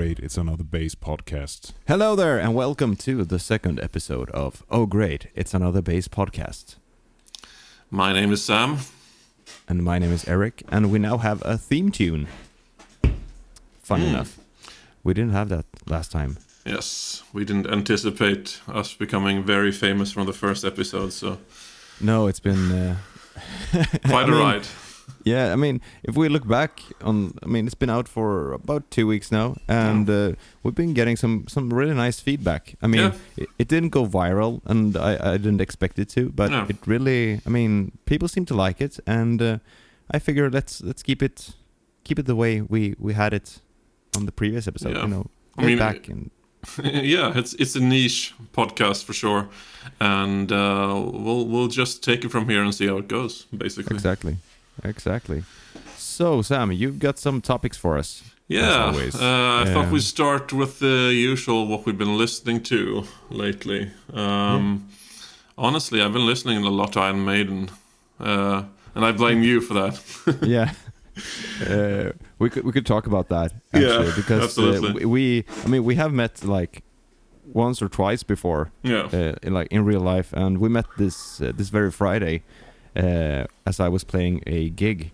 great, it's another bass podcast. Hello there, and welcome to the second episode of Oh Great, It's Another Bass Podcast. My name is Sam. And my name is Eric, and we now have a theme tune. Fun enough. We didn't have that last time. Yes, we didn't anticipate us becoming very famous from the first episode, so... No, it's been... quite a ride. Yeah, I mean, if we look back on... I mean, it's been out for about 2 weeks now, and we've been getting some really nice feedback. I mean, it didn't go viral, and I didn't expect it to, but it really... I mean, people seem to like it, and I figure let's keep it the way we had it on the previous episode, you know. Back and... Yeah, it's a niche podcast for sure, and we'll just take it from here and see how it goes, basically. Exactly. So, Sam, you've got some topics for us. Yeah, I thought we'd start with the usual, what we've been listening to lately. Honestly, I've been listening a lot to Iron Maiden, and I blame you for that. Yeah. We could talk about that actually, because we have met like once or twice before, in real life, and we met this very Friday as I was playing a gig,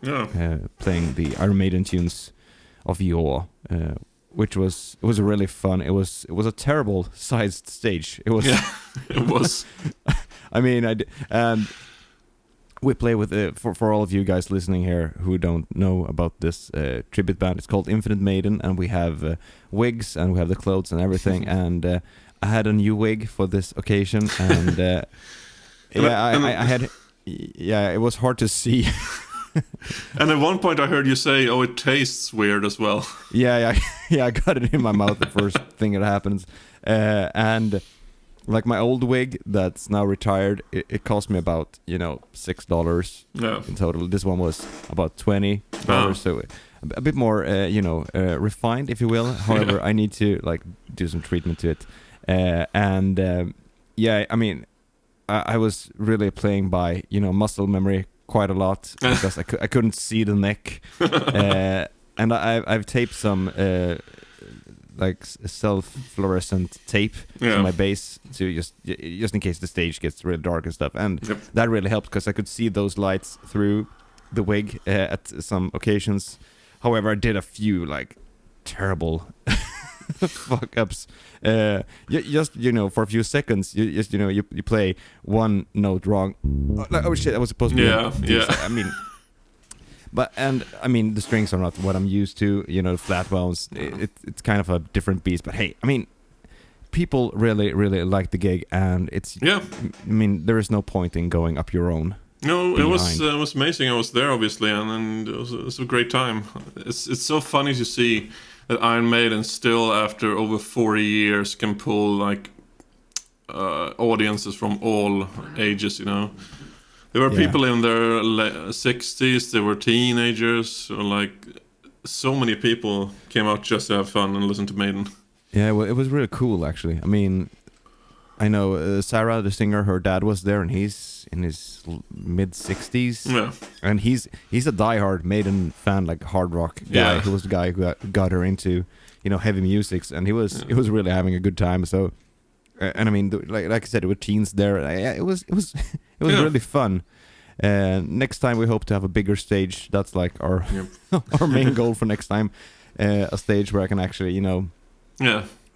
playing the Iron Maiden tunes of Yo, which was really fun. It was a terrible sized stage. It was. Yeah, it was. I mean, we play with for all of you guys listening here who don't know about this tribute band. It's called Infinite Maiden, and we have wigs and we have the clothes and everything. And I had a new wig for this occasion, and I had. Yeah, it was hard to see. And at one point I heard you say, "Oh, it tastes weird as well." Yeah, I got it in my mouth the first thing that happens, and. Like my old wig that's now retired, it cost me about $6 in total. This one was about $20, so a bit more refined, if you will. However, I need to like do some treatment to it, I mean, I was really playing by muscle memory quite a lot because I couldn't see the neck, and I've taped some. Like self-fluorescent tape to my bass to just in case the stage gets really dark and stuff, and that really helped because I could see those lights through the wig at some occasions. However, I did a few like terrible fuck ups. Just for a few seconds, you play one note wrong. Oh shit! That was supposed to be. I mean. But the strings are not what I'm used to. Flat bones. It's kind of a different beast. But hey, I mean, people really like the gig, and it's. Yeah. I mean, there is no point in going up your own. No, it was amazing. I was there obviously, and it was a great time. It's so funny to see that Iron Maiden still, after over 40 years, can pull like audiences from all ages. There were people in their 60s, there were teenagers, like so many people came out just to have fun and listen to Maiden. Yeah, well, it was really cool actually. I mean, I know Sarah, the singer, her dad was there, and he's in his mid-60s. Yeah. And he's a diehard Maiden fan, like hard rock guy. Yeah. He was the guy who got her into, heavy music, and he was really having a good time. So, and I mean, like I said, there were teens there. It was really fun. Next time we hope to have a bigger stage. That's like our our main goal for next time. A stage where I can actually,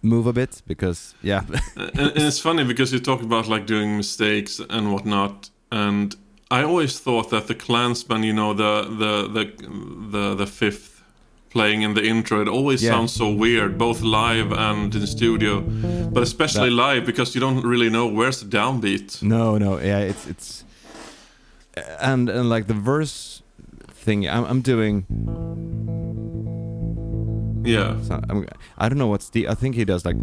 move a bit, because and it's funny because you talk about like doing mistakes and whatnot, and I always thought that the Clansman, the fifth playing in the intro, it always sounds so weird, both live and in the studio, but especially live, because you don't really know where's the downbeat. No, it's and like the verse thing I'm doing. Yeah, so I don't know what's I think he does like.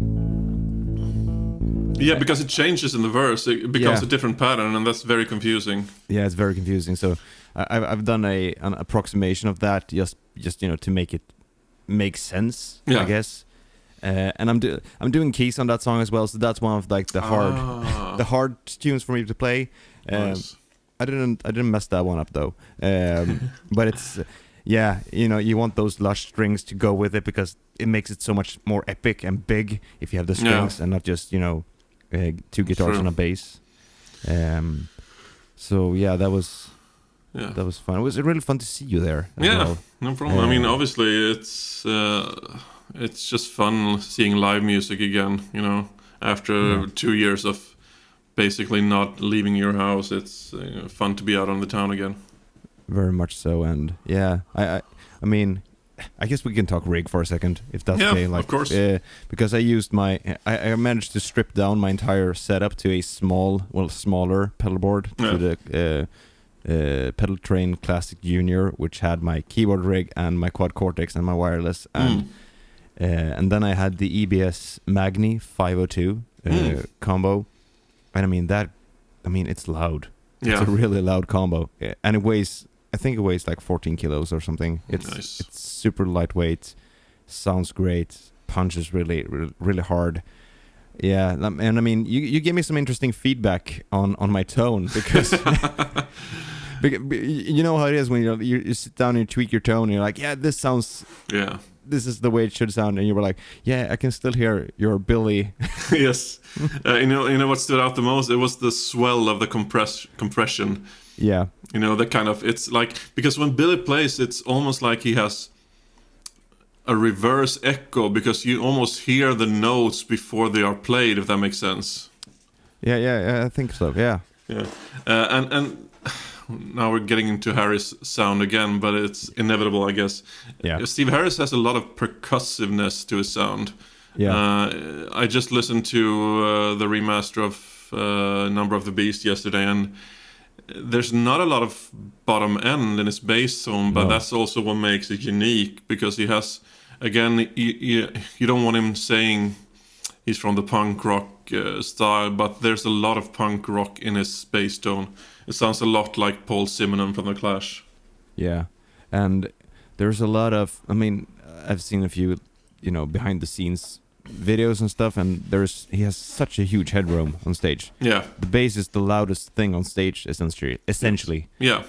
Yeah, because it changes in the verse, it becomes a different pattern, and that's very confusing. Yeah, it's very confusing. So I've done an approximation of that, just to make it make sense, I guess. And I'm doing keys on that song as well, so that's one of like the hard tunes for me to play. Nice. I didn't mess that one up though. But yeah, you want those lush strings to go with it because it makes it so much more epic and big if you have the strings and not just two guitars and a bass. So yeah, that was fun. It was really fun to see you there. Well. No problem. I mean, obviously, it's just fun seeing live music again. After 2 years of basically not leaving your house, it's fun to be out on the town again. Very much so, and yeah, I mean, I guess we can talk rig for a second, if that's okay. Of course. Because I managed to strip down my entire setup to a smaller pedal board to the Pedal Train Classic Junior, which had my keyboard rig and my quad cortex and my wireless, and then I had the EBS Magni 502 combo, and I mean it's loud. Yeah. It's a really loud combo, and I think it weighs like 14 kilos or something. It's nice. It's super lightweight, sounds great, punches really, really, really hard. Yeah, and I mean, you gave me some interesting feedback on my tone because you know how it is when you sit down and you tweak your tone and you're like, yeah, this sounds, this is the way it should sound, and you were like, yeah, I can still hear your Billy. Yes, you know what stood out the most? It was the swell of the compression. Yeah, the kind of, it's like, because when Billy plays, it's almost like he has a reverse echo, because you almost hear the notes before they are played, if that makes sense. Yeah, I think so. Yeah. And now we're getting into Harris' sound again, but it's inevitable, I guess. Yeah. Steve Harris has a lot of percussiveness to his sound. Yeah. I just listened to the remaster of Number of the Beast yesterday, and there's not a lot of bottom end in his bass tone, but that's also what makes it unique, because he has, again, you don't want him saying he's from the punk rock style, but there's a lot of punk rock in his bass tone. It sounds a lot like Paul Simonon from The Clash. Yeah, and there's a lot of, I mean, I've seen a few, behind the scenes videos and stuff, and he has such a huge headroom on stage. Yeah, the bass is the loudest thing on stage, essentially. Yeah,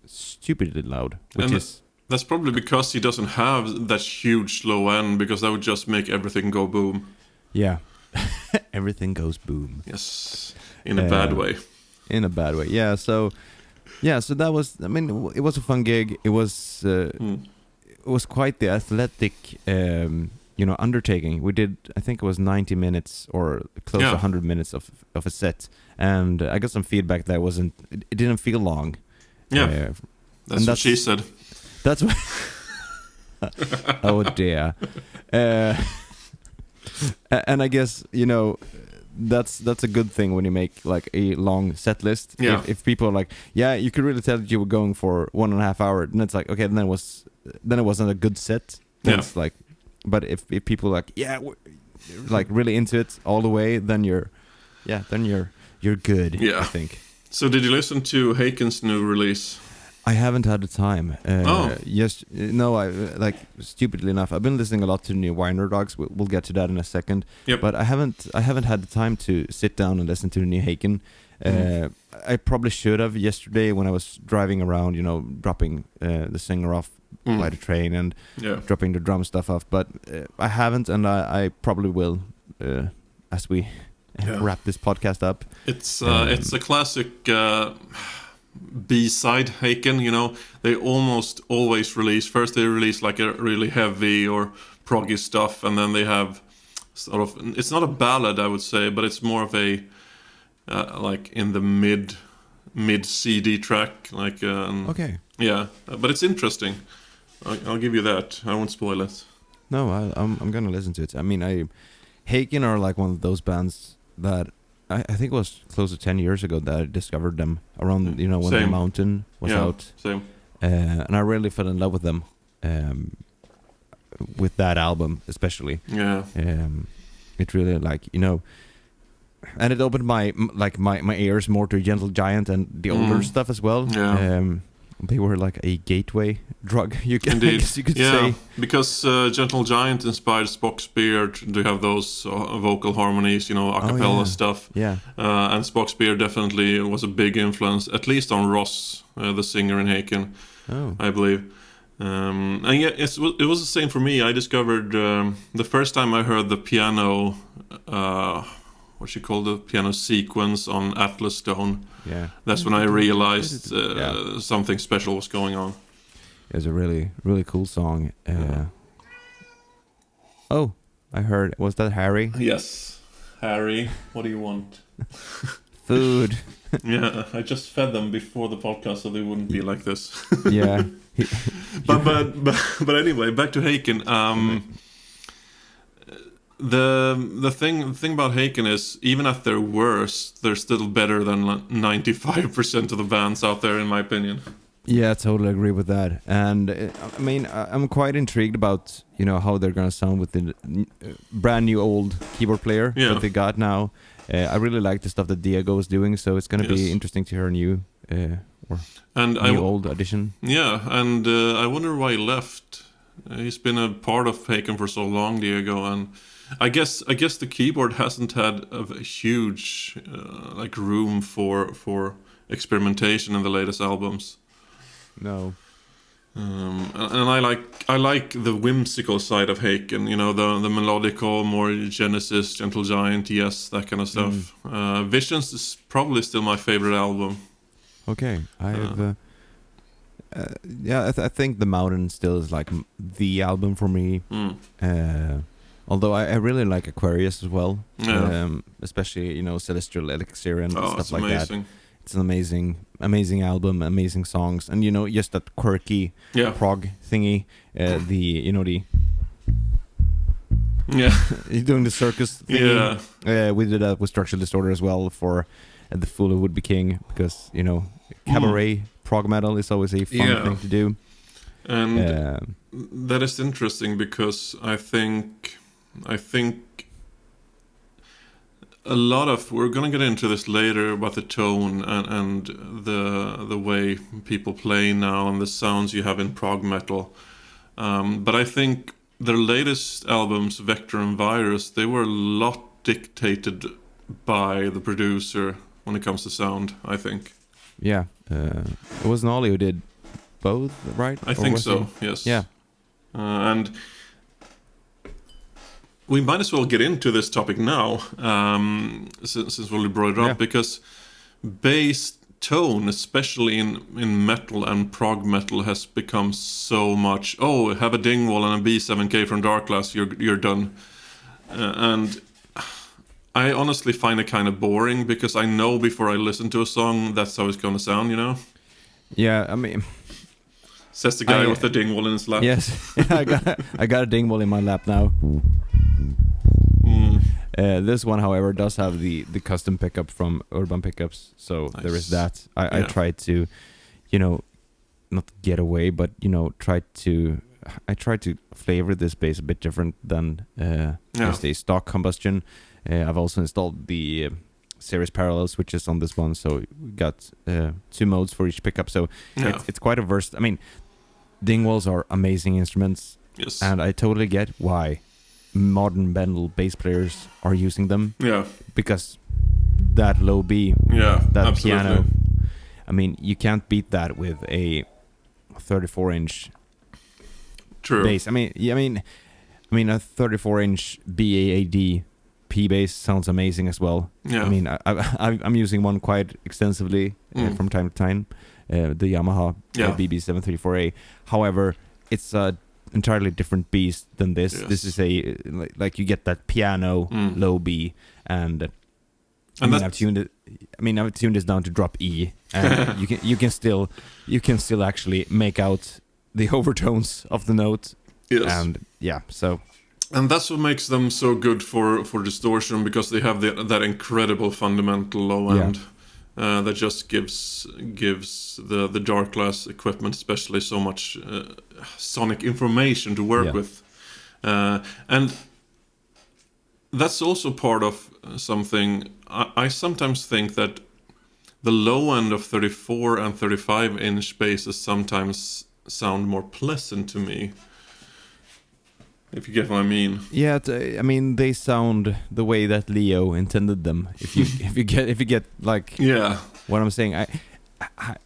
stupidly loud, that's probably because he doesn't have that huge slow end, because that would just make everything go boom. Yeah. Everything goes boom. Yes, in a bad way. In a bad way, yeah. So that was, I mean, it was a fun gig. It was quite the athletic, undertaking. We did, I think it was 90 minutes or close to 100 minutes of a set, and I got some feedback that it didn't feel long. Yeah, that's what she said. That's what. Oh dear. And I guess that's a good thing when you make like a long set list. Yeah. If people are like, yeah, you could really tell that you were going for 1.5 hours, then it's like, okay, then it wasn't a good set. Then it's like, but if people are like, yeah, like really into it all the way, then you're good. Yeah. I think. So did you listen to Haken's new release? I haven't had the time. Yes, no. I stupidly enough, I've been listening a lot to the new Winery Dogs. We'll get to that in a second. Yep. But I haven't had the time to sit down and listen to the new Haken. I probably should have yesterday when I was driving around, dropping the singer off by the train and dropping the drum stuff off. But I haven't, and I probably will as we wrap this podcast up. It's a classic. B-side Haken, they almost always release they release like a really heavy or proggy stuff, and then they have sort of, it's not a ballad, I would say, but it's more of a like in the mid CD track, like okay, but it's interesting. I'll give you that. I won't spoil it. No, I'm gonna listen to it. I mean, Haken are like one of those bands that I think it was close to 10 years ago that I discovered them around, when The Mountain was out. Same. And I really fell in love with them, with that album especially. Yeah. It really and it opened my ears more to Gentle Giant and the older stuff as well. Yeah. They were like a gateway drug, you could Yeah, say. because Gentle Giant inspired Spock's Beard to have those vocal harmonies, a cappella stuff. Yeah. And Spock's Beard definitely was a big influence, at least on Ross, the singer in Haken, I believe. And yeah, it was the same for me. I discovered the first time I heard the piano, what you call the piano sequence on Atlas Stone. Yeah. That's when I realized something special was going on. It was a really, really cool song. Oh, I heard. Was that Harry? Yes, Harry. What do you want? Food. Yeah, I just fed them before the podcast, so they wouldn't be like this. Yeah. but anyway, back to Haken. The thing about Haken is, even at their worst, they're still better than 95% of the bands out there, in my opinion. Yeah, I totally agree with that. And I mean, I'm quite intrigued about how they're gonna sound with the brand new old keyboard player that they got now. I really like the stuff that Diego is doing, so it's gonna be interesting to hear a new old addition. Yeah, and I wonder why he left. He's been a part of Haken for so long, Diego, and I guess the keyboard hasn't had a huge room for experimentation in the latest albums. No. And I like the whimsical side of Haken, the melodical, more Genesis, Gentle Giant, yes, that kind of stuff. Visions is probably still my favorite album. Okay, I think The Mountain still is like the album for me. Although I really like Aquarius as well, especially Celestial Elixir and stuff like amazing. that. It's an amazing album, amazing songs, and just that quirky prog thingy. Doing the circus thingy. Yeah, we did that with Structural Disorder as well for The Fool Who Would Be King, because cabaret prog metal is always a fun thing to do. And that is interesting, because I think a lot of, we're gonna get into this later about the tone and the way people play now and the sounds you have in prog metal. But I think their latest albums, Vector and Virus, they were a lot dictated by the producer when it comes to sound, I think. Yeah, it wasn't Ollie who did both, right? I think so, yes. Yeah. And we might as well get into this topic now, since we brought it up, because bass tone, especially in metal and prog metal, has become so much. Oh, have a Dingwall and a B7K from Darkglass, you're done. And I honestly find it kind of boring, because I know before I listen to a song that's how it's gonna sound, Yeah, I mean, says the guy with the Dingwall in his lap. Yes, I got a Dingwall in my lap now. This one, however, does have the custom pickup from Urban Pickups, so there is that. I tried to, not get away, but I tried to flavor this bass a bit different than just a stock combustion. I've also installed the series parallel switches on this one, so we got 2 modes for each pickup. So it's quite a versatile. I mean, Dingwalls are amazing instruments, and I totally get why modern metal bass players are using them. Yeah, because that low B, that absolutely. Piano. I mean, you can't beat that with a 34-inch bass. I mean, a 34-inch BAAD P bass sounds amazing as well. Yeah. I mean, I'm using one quite extensively from time to time, the Yamaha BB734A. However, it's a entirely different beast than this. Yes. This is a like you get that piano low B, and I've tuned it. I've tuned this down to drop E, and you can still actually make out the overtones of the note. Yes. And and that's what makes them so good for distortion, because they have that incredible fundamental low end that just gives the Darkglass equipment especially so much sonic information to work with, and that's also part of something. I sometimes think that the low end of 34 and 35-inch basses sometimes sound more pleasant to me. If you get what I mean. Yeah, I mean they sound the way that Leo intended them. If you get like what I'm saying,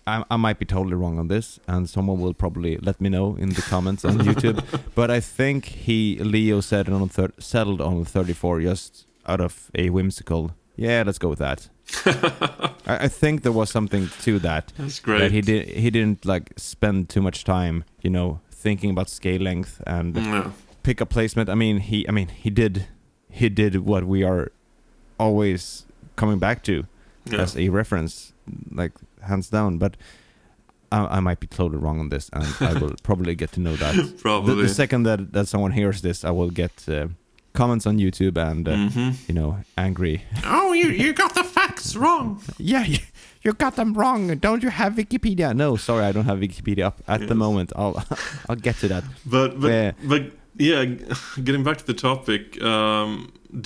I might be totally wrong on this, and someone will probably let me know in the comments on YouTube. But I think Leo settled on 34 just out of a whimsical. Yeah, let's go with that. I think there was something to that. That's great. That he didn't like spend too much time, thinking about scale length and pickup placement. I mean he did what we are always coming back to as a reference, like hands down. But I might be totally wrong on this, and I will probably get to know that. Probably. The second that someone hears this, I will get comments on YouTube and angry. Oh, you got the facts wrong. Yeah, you got them wrong. Don't you have Wikipedia? No, sorry, I don't have Wikipedia up at the moment. I'll get to that. But yeah, getting back to the topic,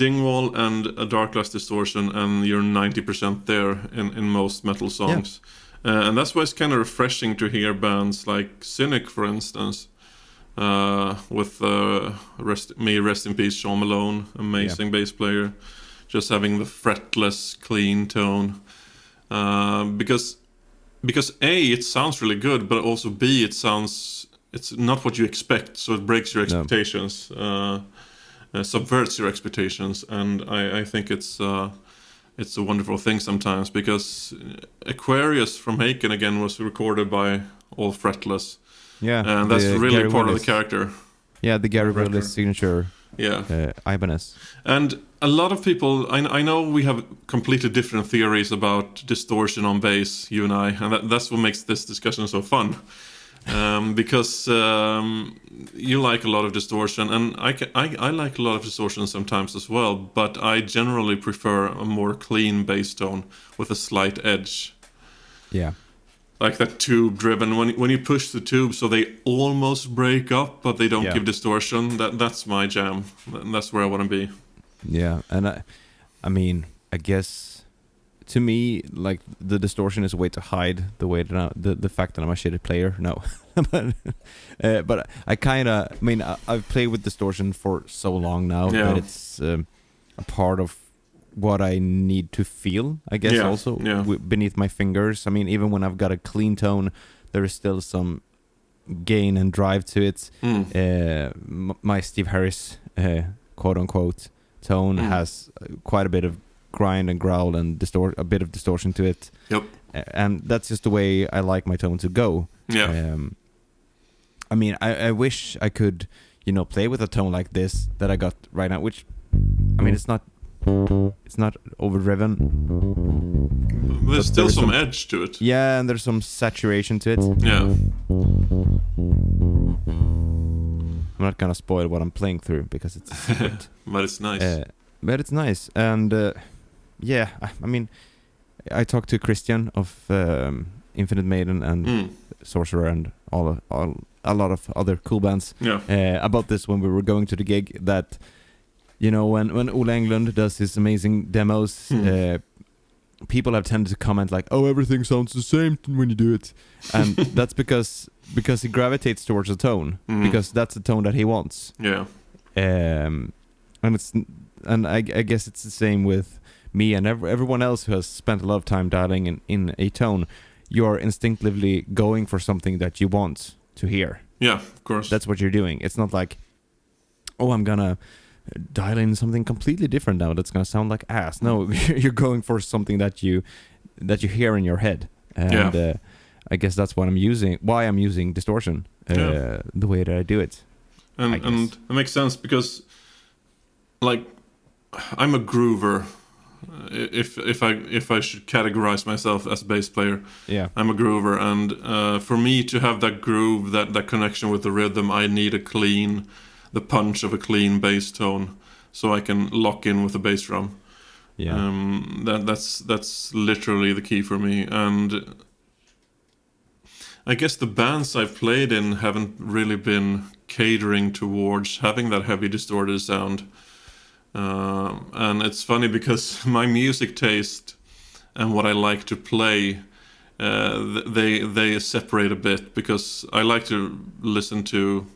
Dingwall and a Dark-Glass Distortion, and you're 90% there in most metal songs. Yeah. And that's why it's kind of refreshing to hear bands like Cynic, for instance, with rest in peace, Sean Malone, amazing bass player, just having the fretless, clean tone. Because A, it sounds really good, but also B, it's not what you expect, so it breaks your expectations, subverts your expectations, and I think it's a wonderful thing sometimes, because Aquarius from Haken again was recorded by all fretless. Yeah, and that's really Gary part Willis. of the character. Yeah, the Gary Willis signature. Yeah, Ibanez. And a lot of people, I know we have completely different theories about distortion on bass, you and I, and that's what makes this discussion so fun. Because you like a lot of distortion, and I like a lot of distortion sometimes as well, but I generally prefer a more clean bass tone with a slight edge. Yeah. Like that tube driven, when you push the tube so they almost break up, but they don't give distortion. That's my jam. That's where I want to be. Yeah, and I mean, I guess to me, like the distortion is a way to hide the way that the fact that I'm a shitty player. No, but I mean, I've played with distortion for so long now that it's a part of what I need to feel, I guess, also beneath my fingers. I mean, even when I've got a clean tone, there is still some gain and drive to it. My Steve Harris, quote-unquote, tone has quite a bit of grind and growl and a bit of distortion to it. Yep. And that's just the way I like my tone to go. Yeah. I mean, I wish I could, play with a tone like this that I got right now, which, I mean, it's not overdriven. There's still some edge to it. Yeah, and there's some saturation to it. Yeah. I'm not gonna spoil what I'm playing through because it's a secret. But it's nice. And I mean, I talked to Christian of Infinite Maiden and Sorcerer and a lot of other cool bands about this when we were going to the gig. That when Ole Englund does his amazing demos, people have tended to comment like, "Oh, everything sounds the same when you do it," and that's because he gravitates towards a tone, because that's the tone that he wants. Yeah. And I guess it's the same with me and everyone else who has spent a lot of time dialing in a tone. You're instinctively going for something that you want to hear. Yeah, of course. That's what you're doing. It's not like, oh, I'm gonna dial in something completely different now that's gonna sound like ass. No, you're going for something that you hear in your head. And I guess that's why I'm using distortion the way that I do it. And it makes sense because, like, I'm a groover. If I should categorize myself as a bass player, I'm a groover, and for me to have that groove, that connection with the rhythm, I need the punch of a clean bass tone, so I can lock in with the bass drum. Yeah, that's literally the key for me, and I guess the bands I've played in haven't really been catering towards having that heavy distorted sound. And it's funny because my music taste and what I like to play, they separate a bit, because I like to listen to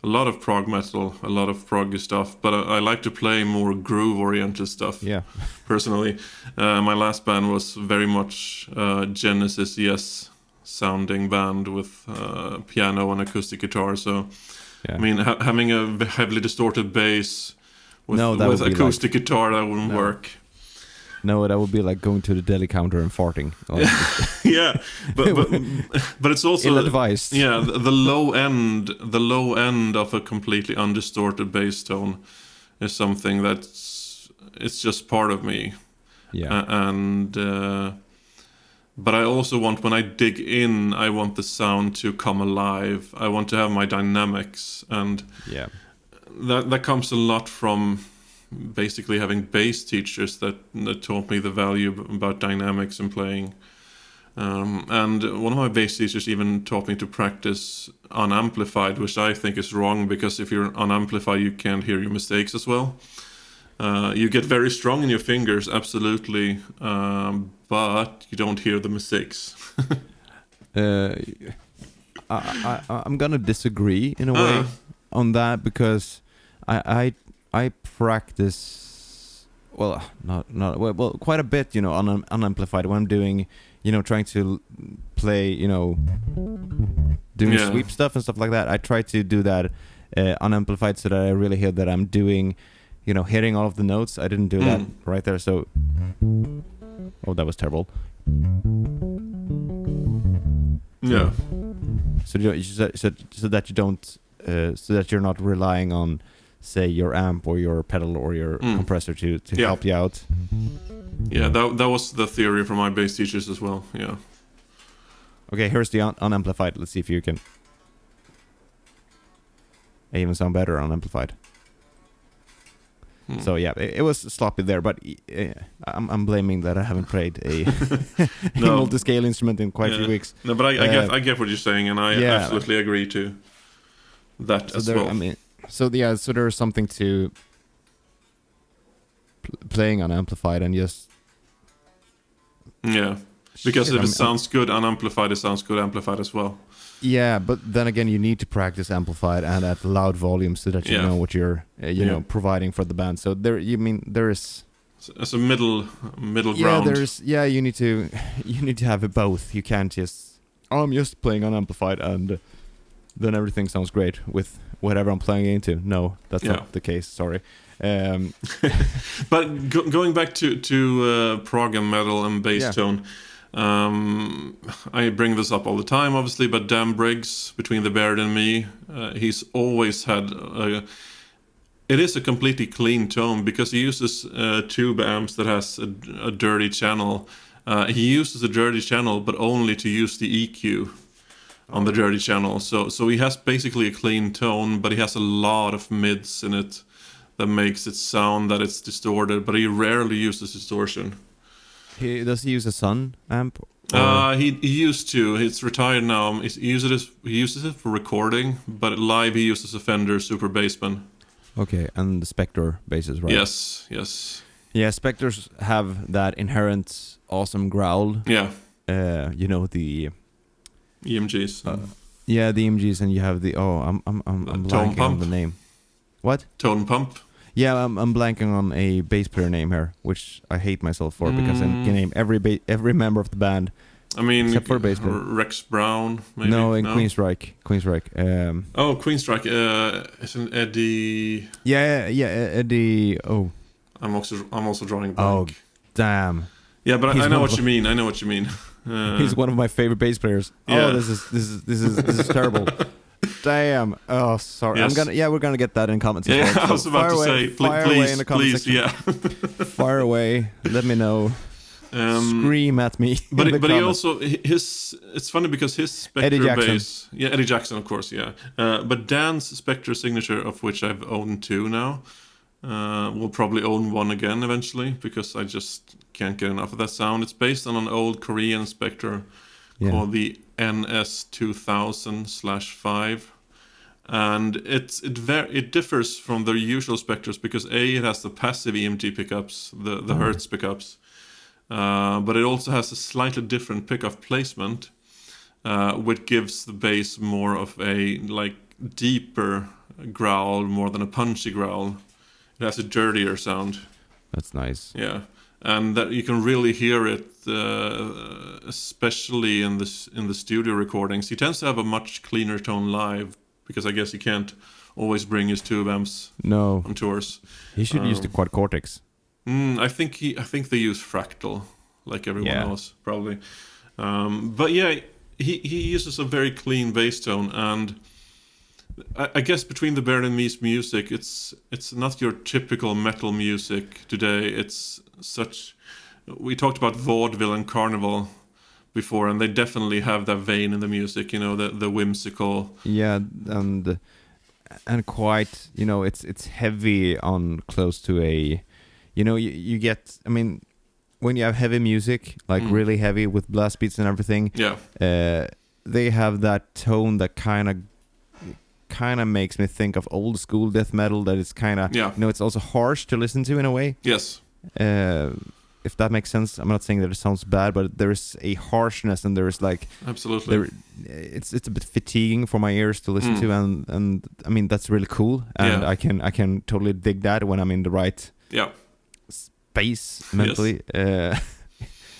a lot of prog metal, a lot of proggy stuff, but I like to play more groove-oriented stuff. Yeah. Personally, my last band was very much Genesis Yes sounding band with piano and acoustic guitar. So, Yeah. I mean, having a heavily distorted bass with would be acoustic guitar, that wouldn't work. No, that would be like going to the deli counter and farting. Like, Yeah, but it's also ill-advised. Yeah, the low end of a completely undistorted bass tone is something it's just part of me. Yeah. But I also want, when I dig in, I want the sound to come alive. I want to have my dynamics, and Yeah. that comes a lot from basically having bass teachers that taught me the value about dynamics and playing. And one of my bass teachers even taught me to practice unamplified, which I think is wrong, because if you're unamplified, you can't hear your mistakes as well. You get very strong in your fingers, absolutely, but you don't hear the mistakes. I'm gonna disagree in a way on that, because I practice well quite a bit, unamplified when I'm doing, trying to play, doing sweep stuff and stuff like that. I try to do that unamplified, so that I really hear that I'm doing, hitting all of the notes. I didn't do that right there, so that was terrible. Yeah. So that you don't, so that you're not relying on, say, your amp or your pedal or your compressor to help you out. Yeah, that was the theory from my bass teachers as well. Yeah. Okay, here's the unamplified. Let's see if you can even sound better unamplified. So yeah, it was sloppy there, but I'm blaming that I haven't played a multi-scale instrument in quite a few weeks. No, but I get what you're saying, and I absolutely agree to that as well. I mean, so there's something to playing unamplified and just because if it sounds good unamplified, it sounds good amplified as well. Yeah, but then again, you need to practice amplified and at loud volume so that you know what you're providing for the band. So there is as a middle ground. You need to have it both. You can't just I'm just playing unamplified and then everything sounds great with whatever I'm playing into. No, that's not the case. Sorry. But going back to prog and metal and bass tone. I bring this up all the time, obviously, but Dan Briggs, Between the Beard and Me, he's always had it is a completely clean tone, because he uses tube amps that has a dirty channel. He uses a dirty channel, but only to use the EQ on the dirty channel. So he has basically a clean tone, but he has a lot of mids in it that makes it sound that it's distorted, but he rarely uses distortion. Does he use a Sun amp? He used to. It's retired now. He uses it for recording, but live he uses a Fender Super Bassman. Okay, and the Spector basses, right? Yes. Yeah, Spectors have that inherent awesome growl. Yeah. The EMGs. The EMGs, and you have the I'm blanking on the name. What? Tone pump. Yeah, I'm blanking on a bass player name here, which I hate myself for, because I can name every member of the band. I mean, except for bass player. Rex Brown, maybe? No, Queensryche. Queensryche. Isn't Eddie? Yeah, Eddie. Oh, I'm also drawing a blank. Oh, damn. Yeah, but I know what you mean. He's one of my favorite bass players. Yeah. Oh, this is terrible. Damn. Oh, sorry. Yes. We're gonna get that in comments. Yeah, as well. I was about to say, please, yeah. Fire away. Let me know. Scream at me. But he also it's funny because his Spector bass, Eddie Jackson, of course, yeah. But Dan's Spector signature, of which I've owned 2 now, will probably own 1 again eventually, because I just can't get enough of that sound. It's based on an old Korean Spector called the NS2000/5, and it differs from the usual Spectors because it has the passive EMG pickups, the Hertz pickups, but it also has a slightly different pickup placement, which gives the bass more of a like deeper growl more than a punchy growl. It has a dirtier sound. That's nice. Yeah, and that you can really hear it, especially in the studio recordings. He tends to have a much cleaner tone live because I guess he can't always bring his tube amps on tours. He should use the quad cortex. I think they use fractal, like everyone else probably. But yeah, he uses a very clean bass tone, and I guess between the Baird and Me's music, it's not your typical metal music today. It's such. We talked about vaudeville and carnival before, and they definitely have that vein in the music. You know, the whimsical. Yeah, and quite. You know, it's heavy on close to a. You know, you get. I mean, when you have heavy music, like really heavy with blast beats and everything. Yeah. They have that tone that kind of makes me think of old school death metal. That it's kind of. Yeah. You know, it's also harsh to listen to in a way. Yes. If that makes sense. I'm not saying that it sounds bad, but there is a harshness, and there is like absolutely. It's a bit fatiguing for my ears to listen to, and I mean that's really cool, and I can totally dig that when I'm in the right space mentally. Yes.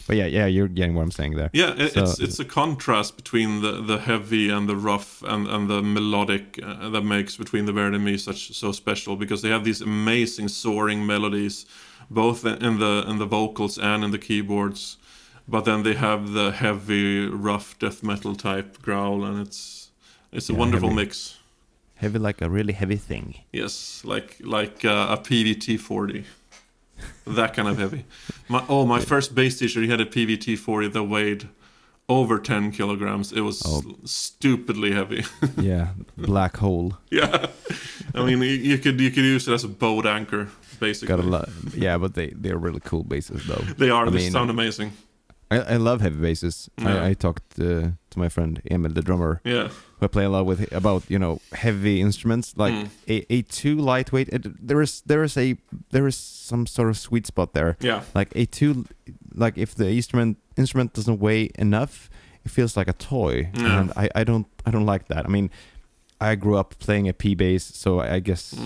But yeah, you're getting what I'm saying there. Yeah, it's a contrast between the heavy and the rough and the melodic that makes Between the Baird and Me so special, because they have these amazing soaring melodies, both in the vocals and in the keyboards, but then they have the heavy, rough death metal type growl, and it's a wonderful mix. Heavy like a really heavy thing. Yes, like a PVT-40. That kind of heavy. My first bass teacher, he had a PVT-40 that weighed over 10 kilograms. It was stupidly heavy. Yeah, black hole. Yeah, I mean you could use it as a boat anchor, basically. Yeah, but they're really cool basses though. They are. They sound amazing. I love heavy basses. Yeah. I talked to my friend Emil, the drummer, who I play a lot with, about heavy instruments like a too lightweight. There is some sort of sweet spot there. Yeah, like a too, like if the instrument doesn't weigh enough, it feels like a toy, and I don't like that. I mean, I grew up playing a P bass, so I guess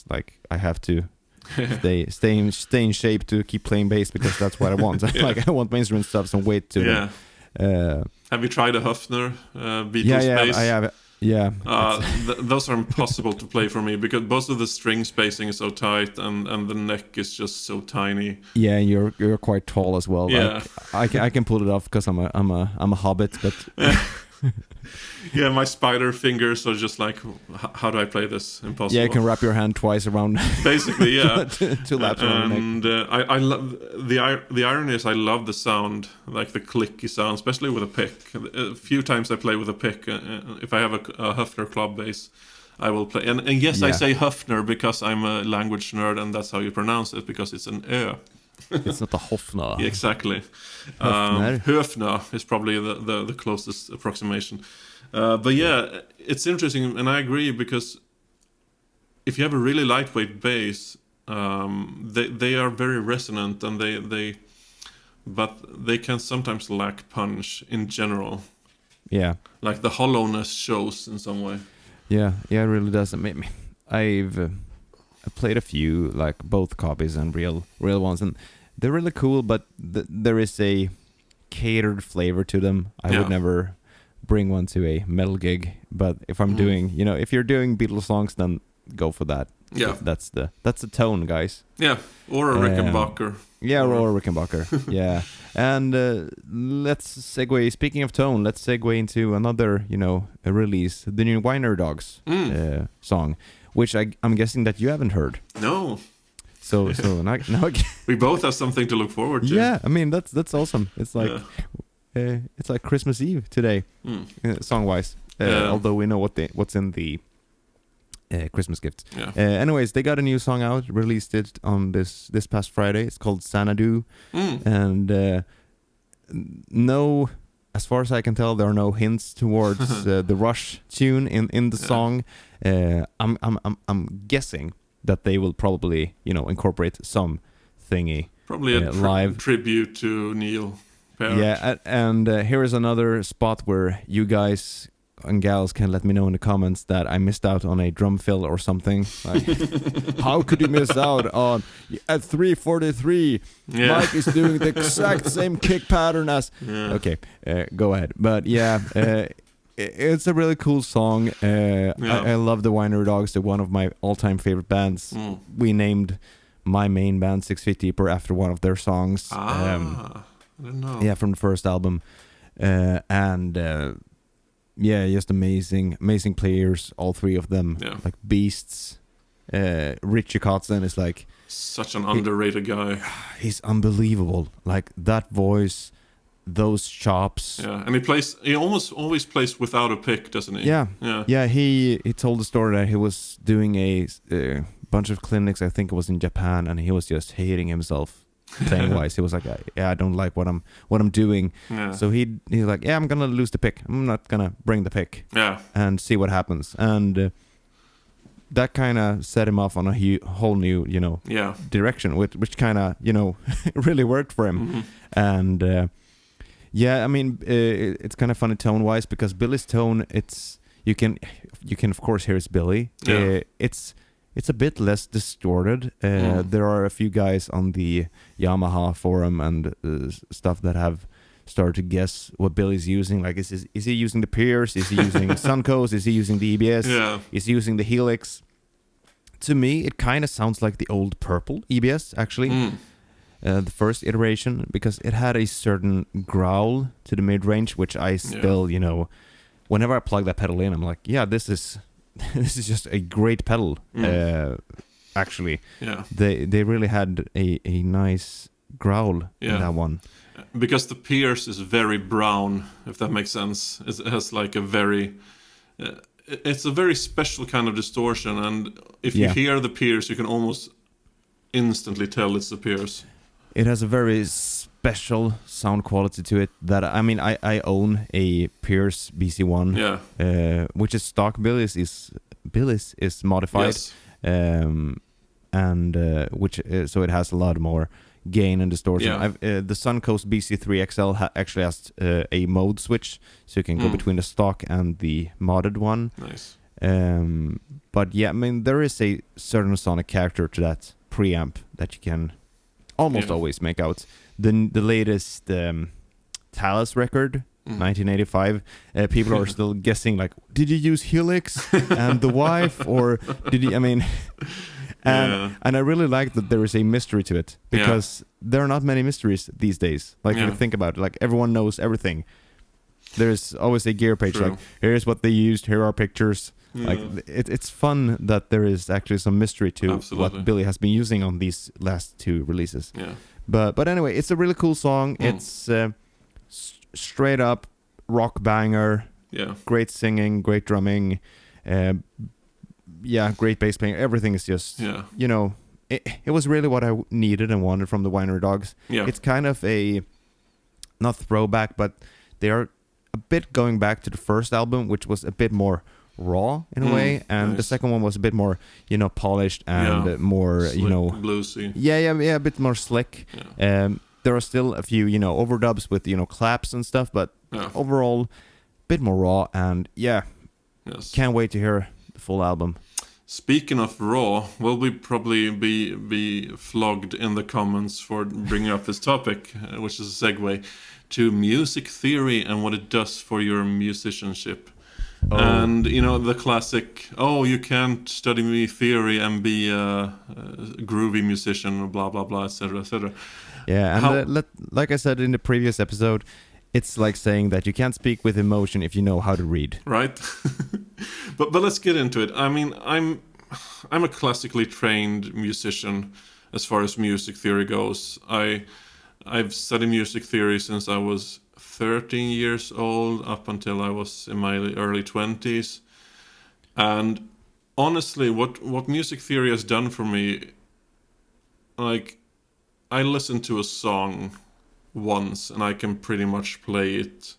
like I have to. stay in shape to keep playing bass, because that's what I want. Like I want my instruments to have some weight to them. Have you tried a Höfner Beatles bass? I have. Yeah. Those are impossible to play for me, because both of the string spacing is so tight, and the neck is just so tiny. Yeah, you're quite tall as well. Yeah. Like, I can pull it off because I'm a hobbit, but. Yeah, my spider fingers are just like, how do I play this? Impossible. Yeah, you can wrap your hand twice around. Basically, yeah. two laps around and the neck. I love the irony is I love the sound, like the clicky sound, especially with a pick. A few times I play with a pick. If I have a Höfner club bass, I will play. And yes, I say Höfner because I'm a language nerd, and that's how you pronounce it, because it's an Ö. It's not a Hofner. Yeah, exactly. Höfner is probably the closest approximation. But yeah, it's interesting, and I agree, because if you have a really lightweight bass, they are very resonant, and but they can sometimes lack punch in general. Yeah, like the hollowness shows in some way. Yeah, it really does. I've played a few, like both copies and real ones, and they're really cool, but there is a catered flavor to them. I would never bring one to a metal gig, but if I'm doing, if you're doing Beatles songs, then go for that. Yeah, that's the tone, guys. Yeah, or a Rickenbacker. Yeah, or a Rickenbacker. Yeah, and let's segue. Speaking of tone, let's segue into another, a release, the new Winery Dogs song, which I'm guessing that you haven't heard. No. So now we both have something to look forward to. Yeah, I mean that's awesome. It's like it's like Christmas Eve today, song wise. Although we know what's in the Christmas gifts. Yeah. Anyways, they got a new song out, released it on this past Friday. It's called Xanadu, and no, as far as I can tell, there are no hints towards the Rush tune in the song. I'm guessing that they will probably incorporate some thingy Probably a live tribute to Neil Peart. Yeah, and here is another spot where you guys and gals can let me know in the comments that I missed out on a drum fill or something. Like, how could you miss out on at 3:43? Mike is doing the exact same kick pattern as. Yeah. Okay, go ahead. But yeah, it's a really cool song. I love the Winery Dogs. They're one of my all-time favorite bands. We named my main band 650 per after one of their songs. I don't know. Yeah, from the first album, and. Yeah, just amazing players, all three of them, like beasts. Richie Kotzen is like such an underrated guy. He's unbelievable. Like that voice, those chops. Yeah, and he almost always plays without a pick, doesn't he? Yeah. He told the story that he was doing a bunch of clinics. I think it was in Japan, and he was just hating himself. Playing wise, he was like, I don't like what I'm doing. Yeah. So he's like, I'm gonna lose the pick. I'm not gonna bring the pick. Yeah. And see what happens. And that kind of set him off on a whole new, direction, which kind of, really worked for him. Mm-hmm. And I mean, it's kind of funny tone wise because Billy's tone, you can of course hear it's Billy. Yeah. It's a bit less distorted. There are a few guys on the Yamaha forum and stuff that have started to guess what Billy's using. Like, is he using the Pierce? Is he using Suncoast? Is he using the EBS? Yeah. Is he using the Helix? To me, it kind of sounds like the old Purple EBS, actually. The first iteration, because it had a certain growl to the mid-range, which I still, whenever I plug that pedal in, I'm like, yeah, this is just a great pedal. Actually, they really had a nice growl in that one. Because the Pierce is very brown, if that makes sense. It has like a very, it's a very special kind of distortion, and if you hear the Pierce, you can almost instantly tell it's the Pierce. It has a very special sound quality to it that, I mean, I own a Pierce BC1, which is stock. Billy's is modified, and which so it has a lot more gain and distortion. The Suncoast BC3 XL actually has a mode switch, so you can go between the stock and the modded one. Nice. But yeah, I mean, there is a certain sonic character to that preamp that you can almost always make out. The latest Talus record, 1985, people are still guessing, like, did you use Helix and the wife, or did you, I mean, and I really like that there is a mystery to it, because there are not many mysteries these days. Like, if you think about it, like, everyone knows everything. There's always a gear page, like, here's what they used, here are pictures. Like, it's fun that there is actually some mystery to what Billy has been using on these last two releases. But anyway, it's a really cool song. It's straight up rock banger. Great singing, great drumming. Great bass playing. Everything is just, it was really what I needed and wanted from the Winery Dogs. It's kind of a, not throwback, but they are a bit going back to the first album, which was a bit more raw in a way, and the second one was a bit more, polished and more, slick, bluesy. A bit more slick. There are still a few, overdubs with, claps and stuff, but overall, a bit more raw, and can't wait to hear the full album. Speaking of raw, will we probably be flogged in the comments for bringing up this topic, which is a segue to music theory and what it does for your musicianship. And the classic, you can't study me theory and be a groovy musician, blah blah blah, etc. etc. And like I said in the previous episode, it's like saying that you can't speak with emotion if you know how to read, right? but let's get into it. I mean, I'm a classically trained musician as far as music theory goes. I've studied music theory since I was 13 years old up until I was in my early 20s. And honestly, what music theory has done for me, like, I listen to a song once and I can pretty much play it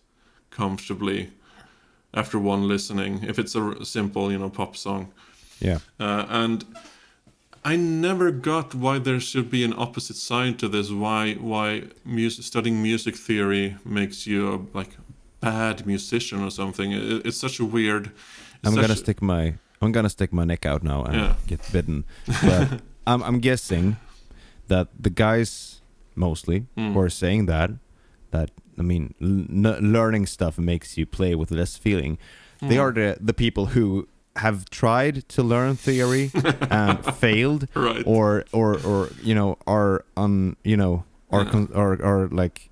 comfortably after one listening, if it's a simple, pop song. And I never got why there should be an opposite side to this. Why studying music theory makes you a like bad musician or something. It's such a weird. I'm gonna stick my neck out now and get bitten. But I'm guessing that the guys mostly who are saying that I mean learning stuff makes you play with less feeling. They are the people who have tried to learn theory and failed, right. or you know are on you know are like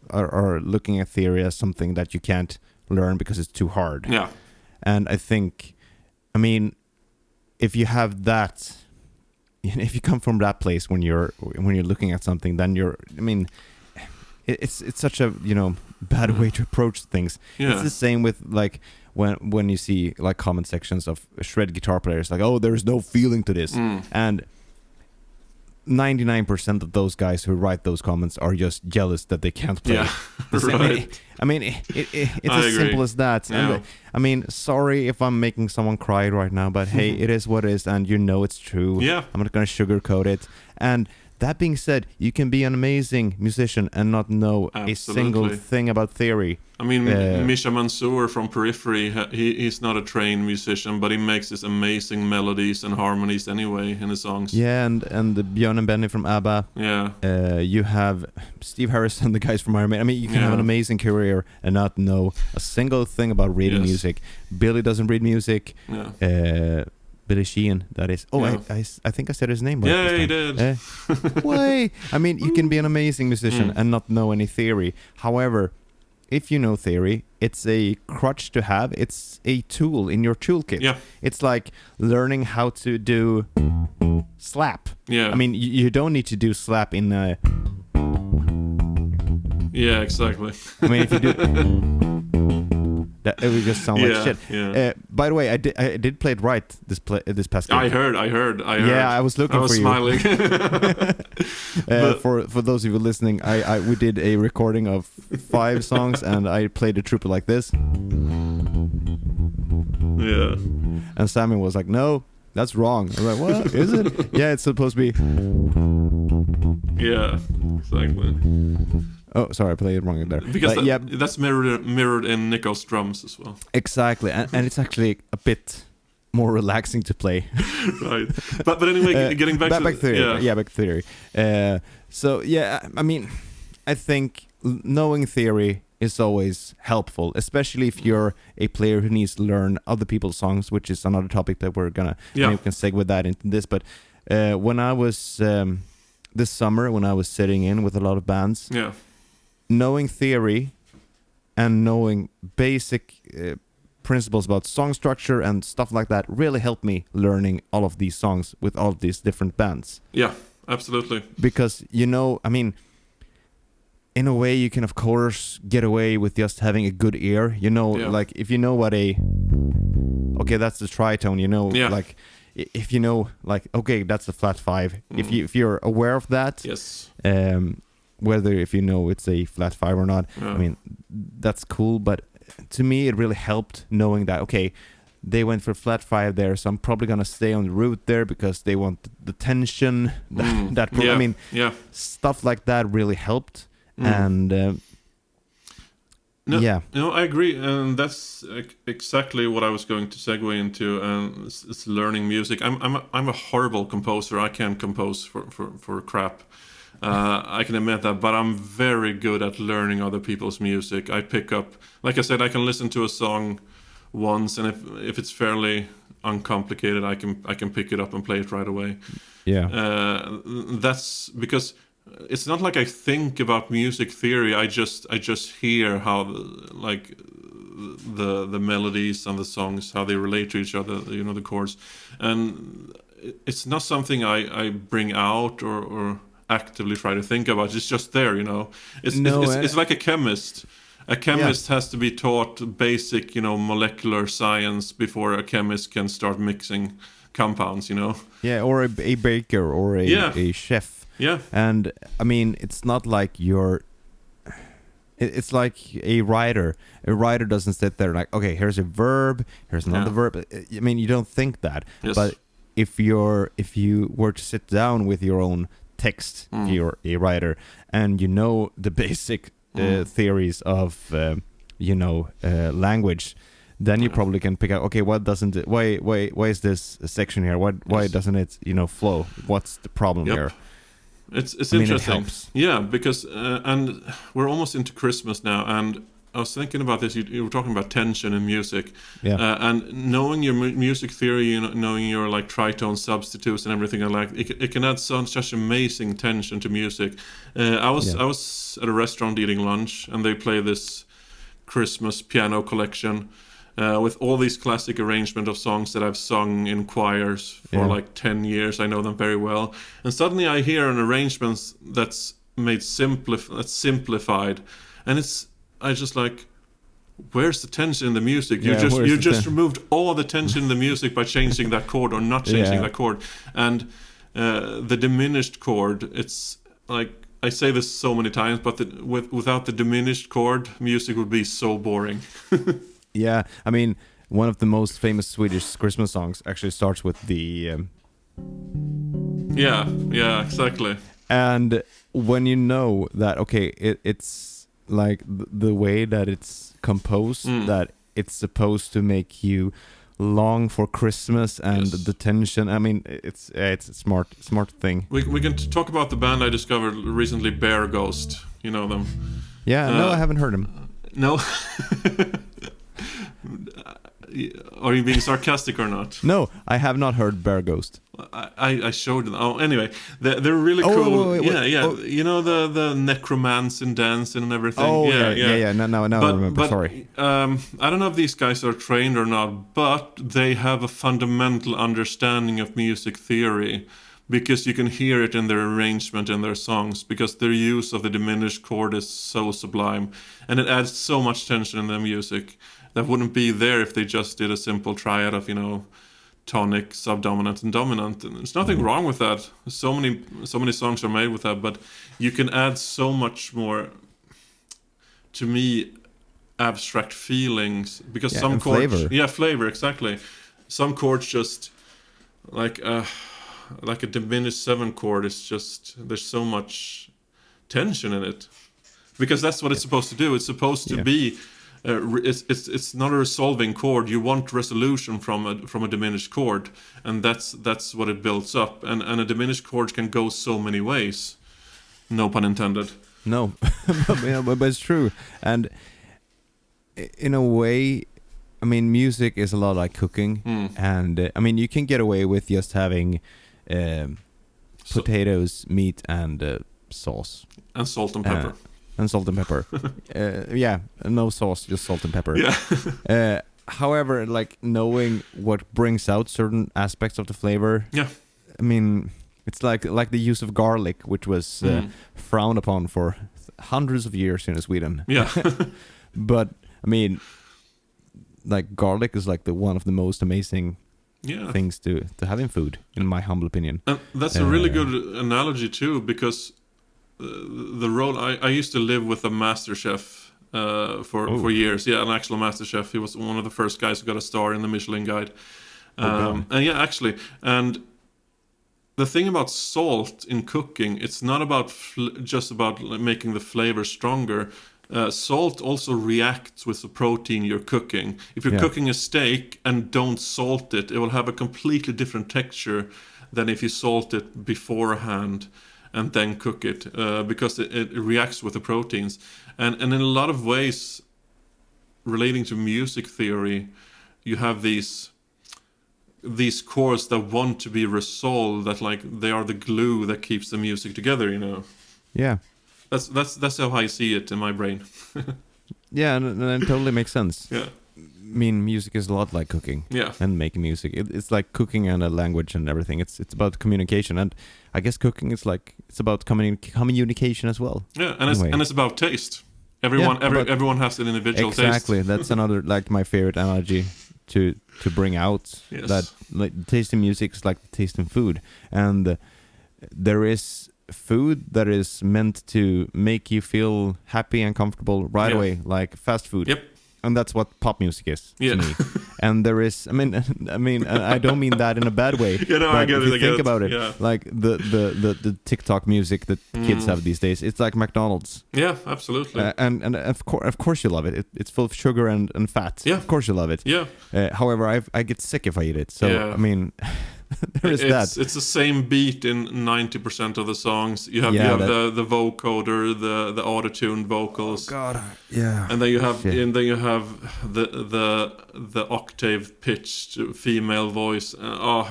are looking at theory as something that you can't learn because it's too hard. Yeah. And I think, I mean, if you have that, if you come from that place when you're looking at something, then I mean, it's such a bad way to approach things. Yeah. It's the same with like when you see like comment sections of shred guitar players, like, oh, there's no feeling to this, and 99% of those guys who write those comments are just jealous that they can't play. Yeah, right. I mean, it's as agree. simple as that. Yeah. And I mean, sorry if I'm making someone cry right now, but hey, it is what it is, and it's true. Yeah. I'm not gonna sugarcoat it. And that being said, you can be an amazing musician and not know a single thing about theory. I mean, Misha Mansour from Periphery, he's not a trained musician, but he makes these amazing melodies and harmonies anyway in his songs. Yeah, and the Björn and Benny from ABBA. Yeah. You have Steve Harrison, the guys from Iron Maiden. I mean, you can have an amazing career and not know a single thing about reading music. Billy doesn't read music. Yeah. Billy Sheehan, that is. Oh, Yeah. I think I said his name right. Yeah, he did. Why? I mean, you can be an amazing musician and not know any theory. However, if you know theory, it's a crutch to have. It's a tool in your toolkit. Yeah. It's like learning how to do slap. Yeah. I mean, you don't need to do slap in a... Yeah, exactly. I mean, if you do... That it would just sound like shit. Yeah. By the way, I did play it right this past game. I heard. Yeah, I was looking for you. I was smiling. For those of you listening, we did a recording of 5 songs, and I played the trooper like this. Yeah. And Sammy was like, "No, that's wrong." I was like, "What is it?" Yeah, it's supposed to be. Yeah, exactly. Oh, sorry, I played it wrong there. Because that's mirrored in Nickel's drums as well. Exactly, and it's actually a bit more relaxing to play. Right. But anyway, getting back to theory. Yeah, back to theory. So yeah, I mean, I think knowing theory is always helpful, especially if you're a player who needs to learn other people's songs, which is another topic that we're gonna maybe we can segue that into this. But when I was this summer, when I was sitting in with a lot of bands, knowing theory and knowing basic principles about song structure and stuff like that really helped me learning all of these songs with all of these different bands. Yeah, absolutely. Because, I mean, in a way you can of course get away with just having a good ear. Like if you know what okay, that's the tritone, like if you know, like, okay, that's a flat 5. If you're aware of that, yes. Whether if you know it's a flat 5 or not, I mean, that's cool. But to me, it really helped knowing that, okay, they went for flat 5 there, so I'm probably gonna stay on the root there because they want the tension. I mean, stuff like that really helped. And I agree, and that's exactly what I was going to segue into. It's learning music. I'm a horrible composer. I can't compose for crap. I can admit that, but I'm very good at learning other people's music. I pick up, like I said, I can listen to a song once, and if it's fairly uncomplicated, I can pick it up and play it right away. Yeah. That's because it's not like I think about music theory. I just hear how the melodies and the songs, how they relate to each other, the chords, and it's not something I bring out or actively try to think about. It's just there, It's like a chemist. A chemist has to be taught basic, molecular science before a chemist can start mixing compounds, Yeah, or a baker or a chef. Yeah. And I mean, it's not like it's like a writer. A writer doesn't sit there like, okay, here's a verb, here's another verb. I mean, you don't think that. Yes. But if you were to sit down with your own text, if you're a writer, and you know the basic theories of language, then you probably can pick out, okay, what doesn't it? Why is this section here? Why doesn't it flow? What's the problem here? It's interesting. It helps. Yeah, because and we're almost into Christmas now, and I was thinking about this. You were talking about tension in music, and knowing your music theory, knowing your like tritone substitutes and everything, and like it can add such amazing tension to music. I was at a restaurant eating lunch, and they play this Christmas piano collection. With all these classic arrangement of songs that I've sung in choirs for like 10 years. I know them very well. And suddenly I hear an arrangement that's made simplified. And I just like, where's the tension in the music? You just removed all the tension in the music by changing that chord or not changing that chord. And the diminished chord, it's like, I say this so many times, but without the diminished chord, music would be so boring. Yeah, I mean, one of the most famous Swedish Christmas songs actually starts with the... Yeah, exactly. And when you know that, okay, it's like the way that it's composed, that it's supposed to make you long for Christmas and the tension. I mean, it's a smart thing. We can talk about the band I discovered recently, Bear Ghost. You know them? Yeah, no, I haven't heard them. No? Are you being sarcastic or not? No, I have not heard Bear Ghost. I showed them. Oh, anyway, they're really cool. Wait. Oh. You know the necromancy and dancing and everything. Oh, yeah. Now I remember. Sorry. I don't know if these guys are trained or not, but they have a fundamental understanding of music theory, because you can hear it in their arrangement in their songs, because their use of the diminished chord is so sublime, and it adds so much tension in their music that wouldn't be there if they just did a simple triad of tonic, subdominant, and dominant. And there's nothing wrong with that. So many songs are made with that, but you can add so much more, to me, abstract feelings, because some chords, flavor, exactly. Some chords just like a diminished 7 chord is just, there's so much tension in it, because that's what it's supposed to do. It's supposed to be it's not a resolving chord. You want resolution from a diminished chord, and that's what it builds up. And a diminished chord can go so many ways. No pun intended. No, but it's true. And in a way, I mean, music is a lot like cooking, and I mean, you can get away with just having potatoes, meat, and sauce, and salt and pepper. No sauce, just salt and pepper. Yeah. However, like knowing what brings out certain aspects of the flavor. Yeah. I mean, it's like the use of garlic, which was frowned upon for hundreds of years in Sweden. Yeah. But I mean, like garlic is like one of the most amazing things to have in food, in my humble opinion. And that's a really good analogy too, because the role I used to live with a master chef for years. Yeah, an actual master chef. He was one of the first guys who got a star in the Michelin Guide. And actually, and the thing about salt in cooking, it's not about just about making the flavor stronger. Salt also reacts with the protein you're cooking. If you're cooking a steak and don't salt it, it will have a completely different texture than if you salt it beforehand and then cook it, because it reacts with the proteins. And in a lot of ways, relating to music theory, you have these chords that want to be resolved, that like they are the glue that keeps the music together, Yeah. That's how I see it in my brain. Yeah, and it totally makes sense. Yeah. I mean, music is a lot like cooking. Yeah. And making music. It's like cooking and a language and everything. It's about communication, and I guess cooking is like it's about communication as well. Yeah, and it's about taste. Everyone has an individual taste. Exactly. That's another like my favorite analogy to bring out, that like taste in music is like taste in food, and there is food that is meant to make you feel happy and comfortable right away, like fast food. Yep. And that's what pop music is to Yeah. me. And there is, I mean, I don't mean that in a bad way. You know, but I get if it. you I get think it. about it, Yeah. like the TikTok music that kids have these days, it's like McDonald's. Yeah, absolutely. And of course you love it. It's full of sugar and fat. Yeah. Of course you love it. Yeah. However, I get sick if I eat it. So Yeah. I mean, there is that. It's the same beat in 90% of the songs. You have the vocoder, the auto-tuned vocals. God, yeah. And then you have Shit. the octave pitched female voice.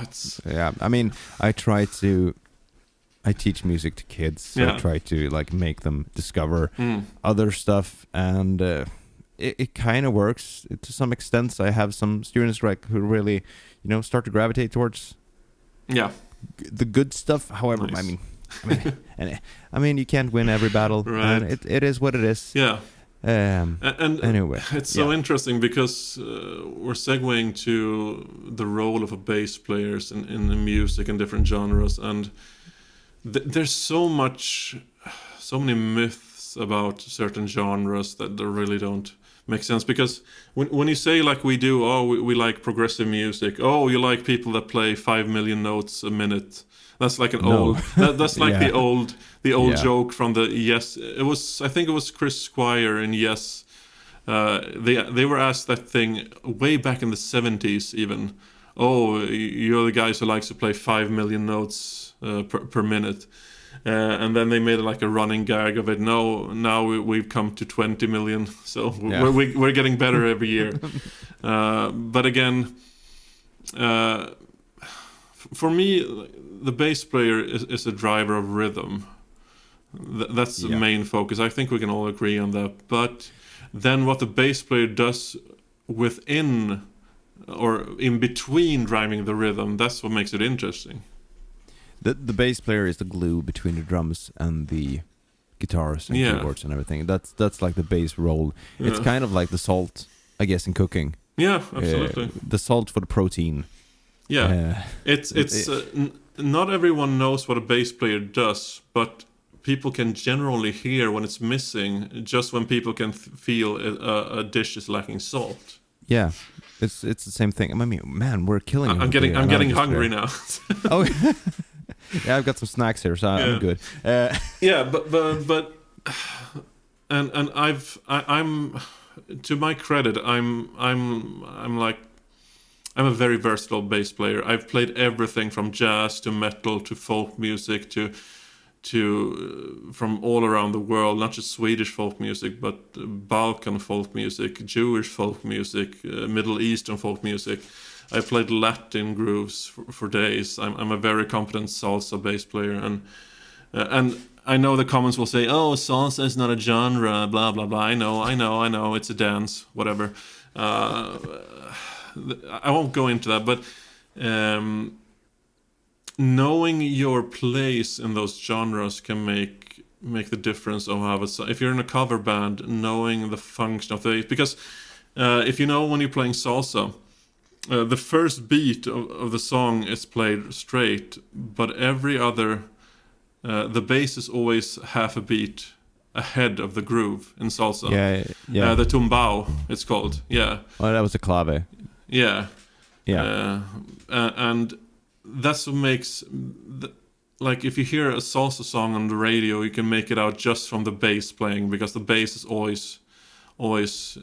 It's Yeah. I mean, I teach music to kids. So I try to like make them discover other stuff, and it kind of works to some extent. So I have some students like who really, start to gravitate towards the good stuff. However, Nice. I mean, you can't win every battle, Right. and it is what it is. yeah. And Anyway, it's so interesting because we're segueing to the role of a bass players in the music and different genres, and there's so many myths about certain genres that they really don't make sense. Because when you say like we do, we like progressive music, you like people that play 5 million notes a minute. That's like that's like the old joke from the Yes. I think it was Chris Squire in Yes. They were asked that thing way back in the 70s even. You're the guys who likes to play 5 million notes per minute. And then they made like a running gag of it. No, now we've come to 20 million. So we're getting better every year. But again, for me, the bass player is a driver of rhythm. That's the main focus. I think we can all agree on that. But then what the bass player does within or in between driving the rhythm, that's what makes it interesting. The bass player is the glue between the drums and the guitars and keyboards and everything. That's like the bass role. Yeah. It's kind of like the salt, I guess, in cooking. Yeah, absolutely. The salt for the protein. Yeah, not everyone knows what a bass player does, but people can generally hear when it's missing, just when people can feel a dish is lacking salt. Yeah, it's the same thing. I mean, man, we're killing it. I'm getting hungry now. Oh, yeah, I've got some snacks here, so I'm good. But I'm to my credit, I'm a very versatile bass player. I've played everything from jazz to metal to folk music to from all around the world, not just Swedish folk music, but Balkan folk music, Jewish folk music, Middle Eastern folk music. I played Latin grooves for days. I'm a very competent salsa bass player, and I know the comments will say, "Oh, salsa is not a genre," blah blah blah. I know, it's a dance, whatever. I won't go into that, but knowing your place in those genres can make the difference of how if you're in a cover band, knowing the function of because if you know when you're playing salsa, the first beat of the song is played straight, but every other the bass is always half a beat ahead of the groove in salsa. Yeah. The tumbao, it's called. Yeah. Oh, that was a clave. Yeah. Yeah. And that's what makes like if you hear a salsa song on the radio, you can make it out just from the bass playing, because the bass is always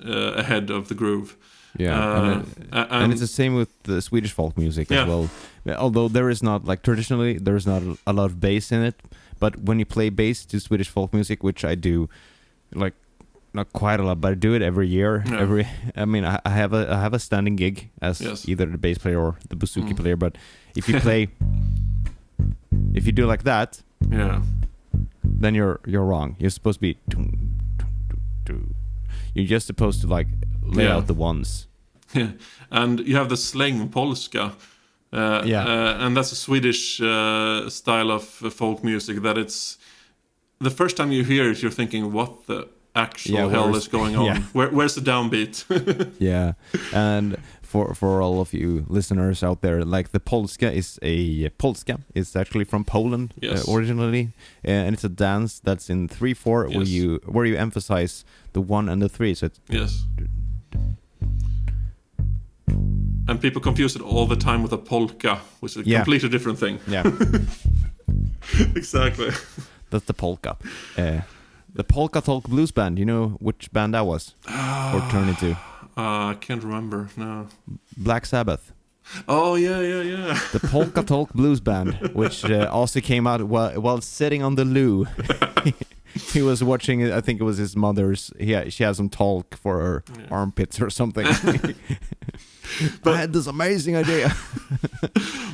ahead of the groove. Yeah, and it's the same with the Swedish folk music as well. Although there is not, like, traditionally there is not a lot of bass in it, but when you play bass to Swedish folk music, which I do, like, not quite a lot, but I do it every year. Yeah. I have a standing gig as either the bass player or the bouzouki player. But if you play, if you do like that, then you're wrong. You're supposed to be. You're just supposed to like lay out the ones. Yeah, and you have the släng polska. And that's a Swedish style of folk music that it's the first time you hear it, you're thinking, what the actual hell is going on? Yeah. Where's the downbeat? Yeah, and for all of you listeners out there, like the polska is actually from Poland originally, and it's a dance that's in 3/4 where you emphasize the 1 and the 3. So it's and people confuse it all the time with a polka, which is a completely different thing. Yeah. Exactly. That's the polka. The Polka Talk Blues Band. You know which band that was? Or turned into? I can't remember. No. Black Sabbath. Oh yeah. The Polka Talk Blues Band, which also came out while sitting on the loo. He was watching. I think it was his mother's. She had some talk for her armpits or something. But I had this amazing idea.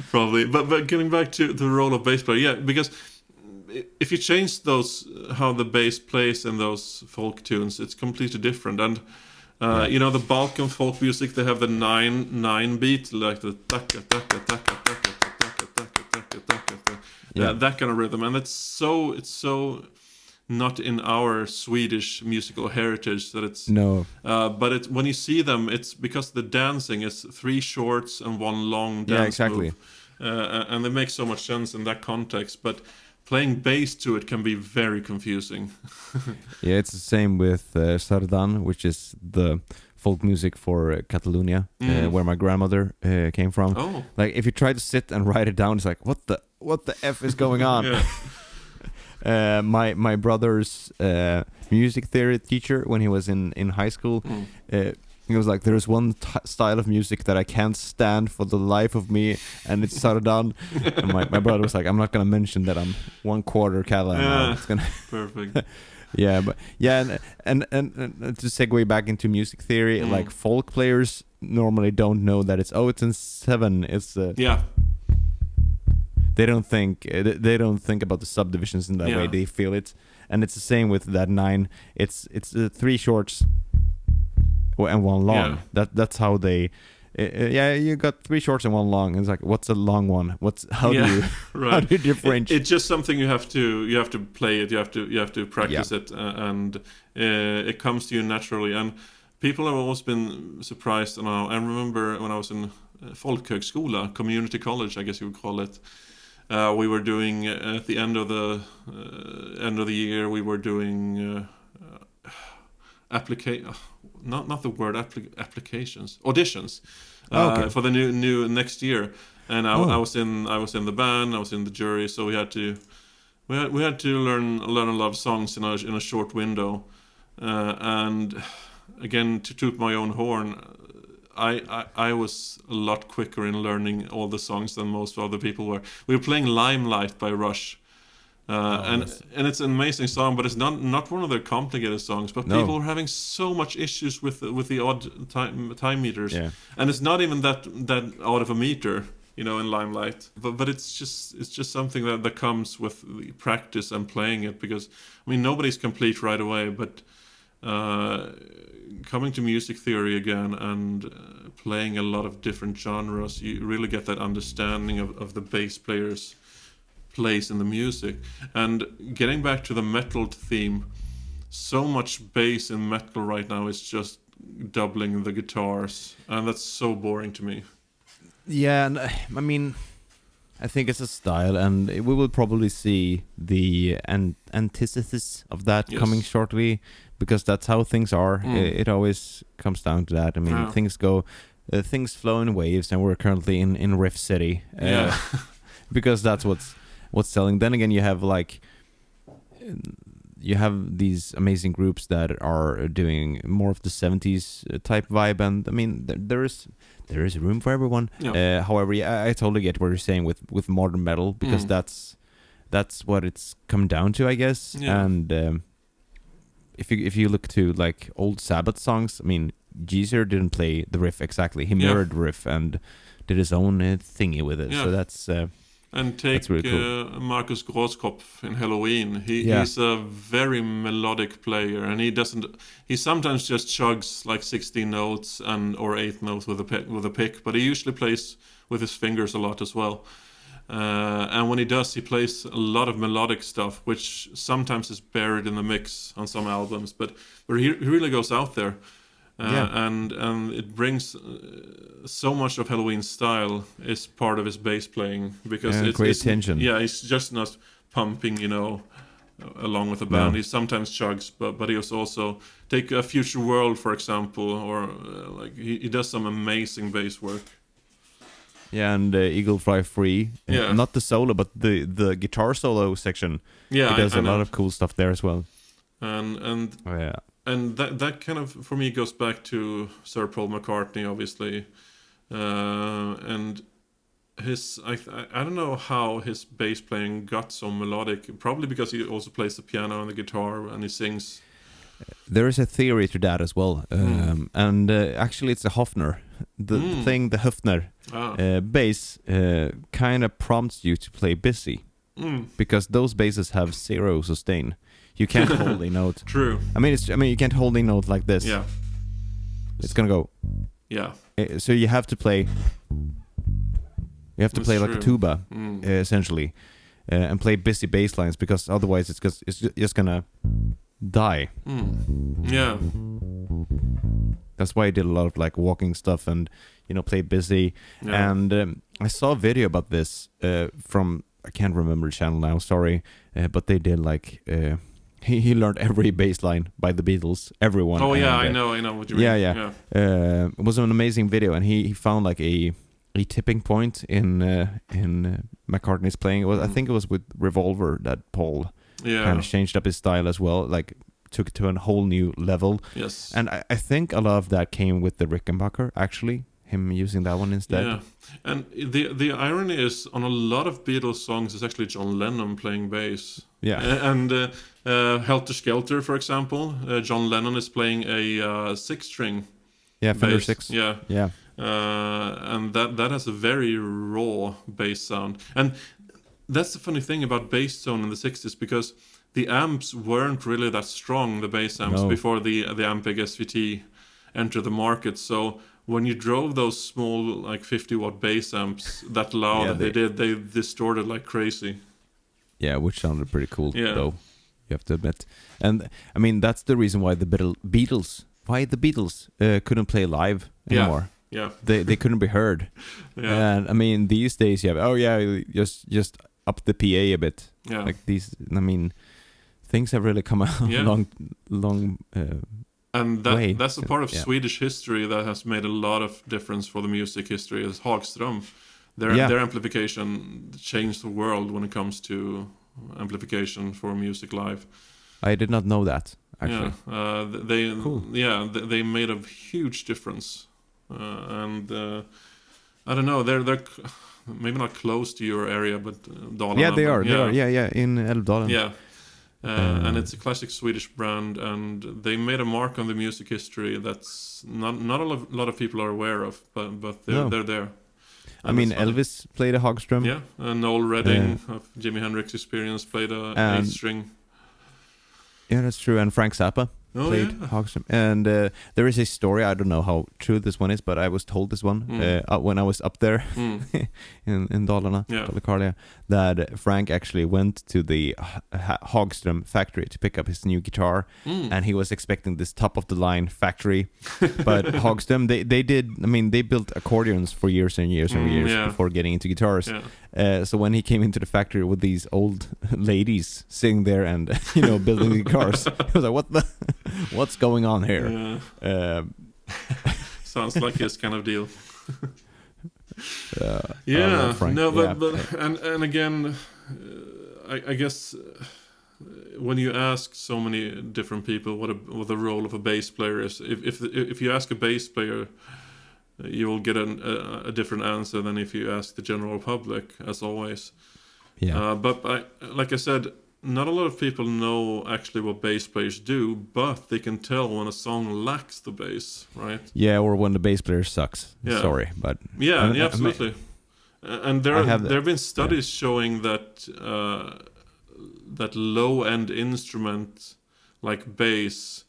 Probably, but getting back to the role of bass player, because if you change how the bass plays in those folk tunes, it's completely different. And you know, the Balkan folk music, they have the 9/9 beat, like the taka taka taka taka taka taka taka taka, that kind of rhythm, and it's so not in our Swedish musical heritage that it's but it's when you see them, it's because the dancing is 3 shorts and 1 long dance move, and they make so much sense in that context. But playing bass to it can be very confusing. Yeah, it's the same with sardan, which is the folk music for Catalonia, where my grandmother came from. Oh. Like if you try to sit and write it down, it's like what the F is going on? My brother's music theory teacher, when he was in high school, he was like, "There's one style of music that I can't stand for the life of me, and it's sardan." And my brother was like, "I'm not gonna mention that I'm 1/4 Catalan now. It's gonna perfect." And to segue back into music theory, like folk players normally don't know that it's in 7. It's They don't think about the subdivisions in that way. They feel it, and it's the same with that 9. It's 3 shorts and 1 long. That's how they. You got 3 shorts and 1 long. It's like, what's a long one? How do you differentiate? It's just something you have to play it. You have to practice it, and it comes to you naturally. And people have always been surprised. And I remember when I was in folkhögskola, community college, I guess you would call it. We were doing at the end of the year. We were doing auditions for the new next year. And I was in the band. I was in the jury. So we had to learn a lot of songs in a short window. And again, to toot my own horn, I was a lot quicker in learning all the songs than most other people were. We were playing Limelight by Rush, and it's an amazing song, but it's not one of their complicated songs. But people were having so much issues with the odd time meters, and it's not even that odd of a meter, you know, in Limelight. But it's just something that comes with practice and playing it, because I mean nobody's complete right away, but. Coming to music theory again and playing a lot of different genres, you really get that understanding of the bass player's place in the music. And getting back to the metal theme, so much bass in metal right now is just doubling the guitars, and that's so boring to me. Yeah, and I mean, I think it's a style, and we will probably see the antithesis of that coming shortly, because that's how things are. It always comes down to that. I mean, things flow in waves, and we're currently in Riff City, because that's what's selling. Then again, you have these amazing groups that are doing more of the 70s type vibe, and I mean, there is room for everyone. However, I totally get what you're saying with modern metal, because that's what it's come down to, I guess. And if you look to like old Sabbath songs, I mean, Geezer didn't play the riff exactly. He mirrored the riff and did his own thingy with it. So that's and take really cool. Markus Groskopf in Halloween. He's a very melodic player, and he sometimes just chugs like 16 notes or 8 notes with a pick, but he usually plays with his fingers a lot as well. And when he does, he plays a lot of melodic stuff, which sometimes is buried in the mix on some albums, but he really goes out there. and it brings so much of Halloween style is part of his bass playing, because great tension. Yeah, he's just not pumping, along with the band. No. He sometimes chugs, but he also take a Future World, for example, or like he does some amazing bass work. Yeah, and Eagle Fly Free. Yeah. Not the solo, but the guitar solo section. Yeah, he does I a lot know. of cool stuff there as well. And Oh, yeah. And that kind of, for me, goes back to Sir Paul McCartney, obviously, and his I don't know how his bass playing got so melodic. Probably because he also plays the piano and the guitar, and he sings. There is a theory to that as well, and actually it's a Hofner. The Hofner bass kind of prompts you to play busy, because those basses have 0 sustain. You can't hold a note. True. I mean, you can't hold a note like this. Yeah. It's gonna go. Yeah. So you have to play. You have to That's play like true. a tuba, essentially, and play busy bass lines, because otherwise it's just gonna die. Yeah. That's why I did a lot of like walking stuff and play busy. Yeah. And I saw a video about this from, I can't remember the channel now, sorry, but they did like he learned every bass line by the Beatles, everyone. Oh yeah, and, I know what you mean. Yeah. It was an amazing video, and he found like a tipping point in McCartney's playing. It was, I think it was with Revolver that Paul kind of changed up his style as well, like took it to a whole new level. Yes. And I think a lot of that came with the Rickenbacker, actually, him using that one instead. Yeah, and the irony is, on a lot of Beatles songs, it's actually John Lennon playing bass. Yeah. And Helter Skelter, for example, John Lennon is playing a 6-string. Yeah, Fender bass. 6. Yeah. Yeah. And that has a very raw bass sound. And that's the funny thing about bass tone in the 60s, because the amps weren't really that strong, the bass amps, before the Ampeg SVT entered the market. So when you drove those small, like 50-watt bass amps that loud, they distorted like crazy. Yeah, which sounded pretty cool, Yeah. though, you have to admit. And, I mean, that's the reason why the Beatles couldn't play live anymore. Yeah. They couldn't be heard. Yeah. And, I mean, these days you have, just up the PA a bit. Yeah. Like these, I mean, things have really come a long and way. that's a part of Yeah. Swedish history that has made a lot of difference for the music history, is Hagström. Their amplification changed the world when it comes to amplification for music live. I did not know that, actually. Yeah, Cool. they made a huge difference, and I don't know, they're maybe not close to your area, but Dalarna. Yeah, they but are. They are. Yeah, in Älvdalen. Yeah. And it's a classic Swedish brand, and they made a mark on the music history that's not a lot of people are aware of, but they're there. I mean, Elvis played a Hagström. Yeah, and Noel Redding of Jimi Hendrix Experience played a 8-string. Yeah, that's true. And Frank Zappa played Hagström. And there is a story, I don't know how true this one is, but I was told this one when I was up there in Dalarna, Dalecarlia, that Frank actually went to the Hagström factory to pick up his new guitar, and he was expecting this top-of-the-line factory. But Hagström, they built accordions for years and years and years before getting into guitars. Yeah. So when he came into the factory with these old ladies sitting there and building the guitars, he was like, what's going on here? Sounds like his kind of deal. Frank. No, but and again, I guess when you ask so many different people what the role of a bass player is, if you ask a bass player, you will get a different answer than if you ask the general public, as always. Yeah. But like I said, not a lot of people know actually what bass players do, but they can tell when a song lacks the bass, right? Yeah, or when the bass player sucks. Yeah. Sorry, but absolutely. And there have been studies showing that that low-end instrument like bass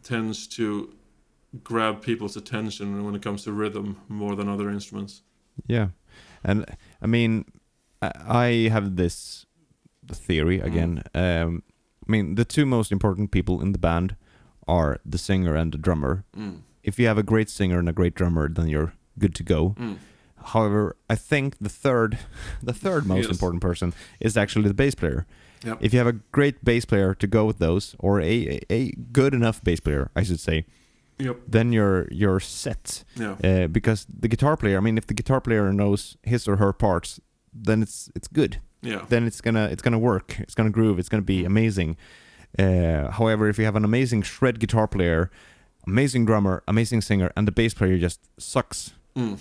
tends to grab people's attention when it comes to rhythm more than other instruments. Yeah, and I mean, I have this theory again. I mean, the two most important people in the band are the singer and the drummer. If you have a great singer and a great drummer, then you're good to go. However, I think the third most important person is actually the bass player. Yep. If you have a great bass player to go with those, or a good enough bass player, I should say, then you're set. Yeah. Because the guitar player, I mean, if the guitar player knows his or her parts, then it's good. Yeah. Then it's gonna work. It's gonna groove. It's gonna be amazing. However, if you have an amazing shred guitar player, amazing drummer, amazing singer, and the bass player just sucks,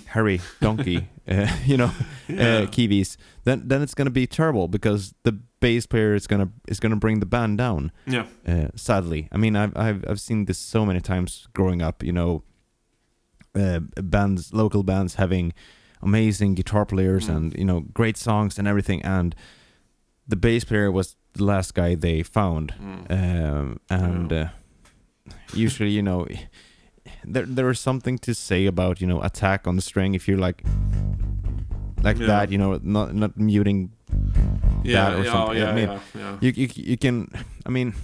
Harry Donkey, Kiwis, then it's gonna be terrible because the bass player is gonna bring the band down. Yeah. Sadly, I mean, I've seen this so many times growing up. Local bands having amazing guitar players and great songs and everything, and the bass player was the last guy they found. Usually, there is something to say about attack on the string if you're like that, not muting that or something. I mean, you can. I mean,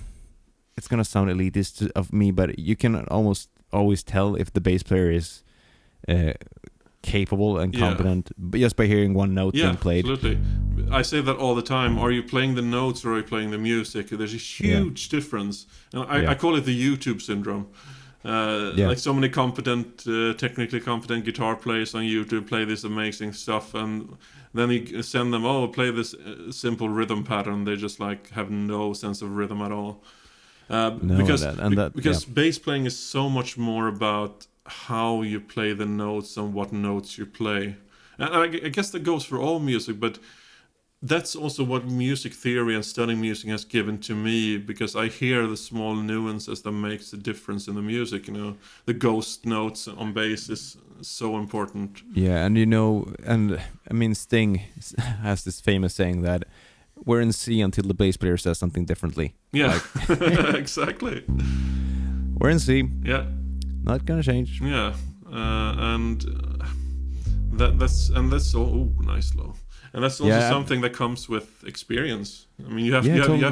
it's gonna sound elitist of me, but you can almost always tell if the bass player is capable and competent just by hearing one note being played. Absolutely. I say that all the time. Are you playing the notes or are you playing the music? There's a huge difference. And I call it the YouTube syndrome. Like so many technically competent guitar players on YouTube play this amazing stuff, and then you send them, play this simple rhythm pattern. They just like have no sense of rhythm at all. Because bass playing is so much more about how you play the notes and what notes you play. And I guess that goes for all music, but that's also what music theory and studying music has given to me, because I hear the small nuances that makes the difference in the music. The ghost notes on bass is so important. Yeah, and I mean, Sting has this famous saying that we're in C until the bass player says something differently. Yeah, exactly. We're in C. Yeah. Not gonna change. Yeah, that's so nice low. And that's also something that comes with experience. I mean, you have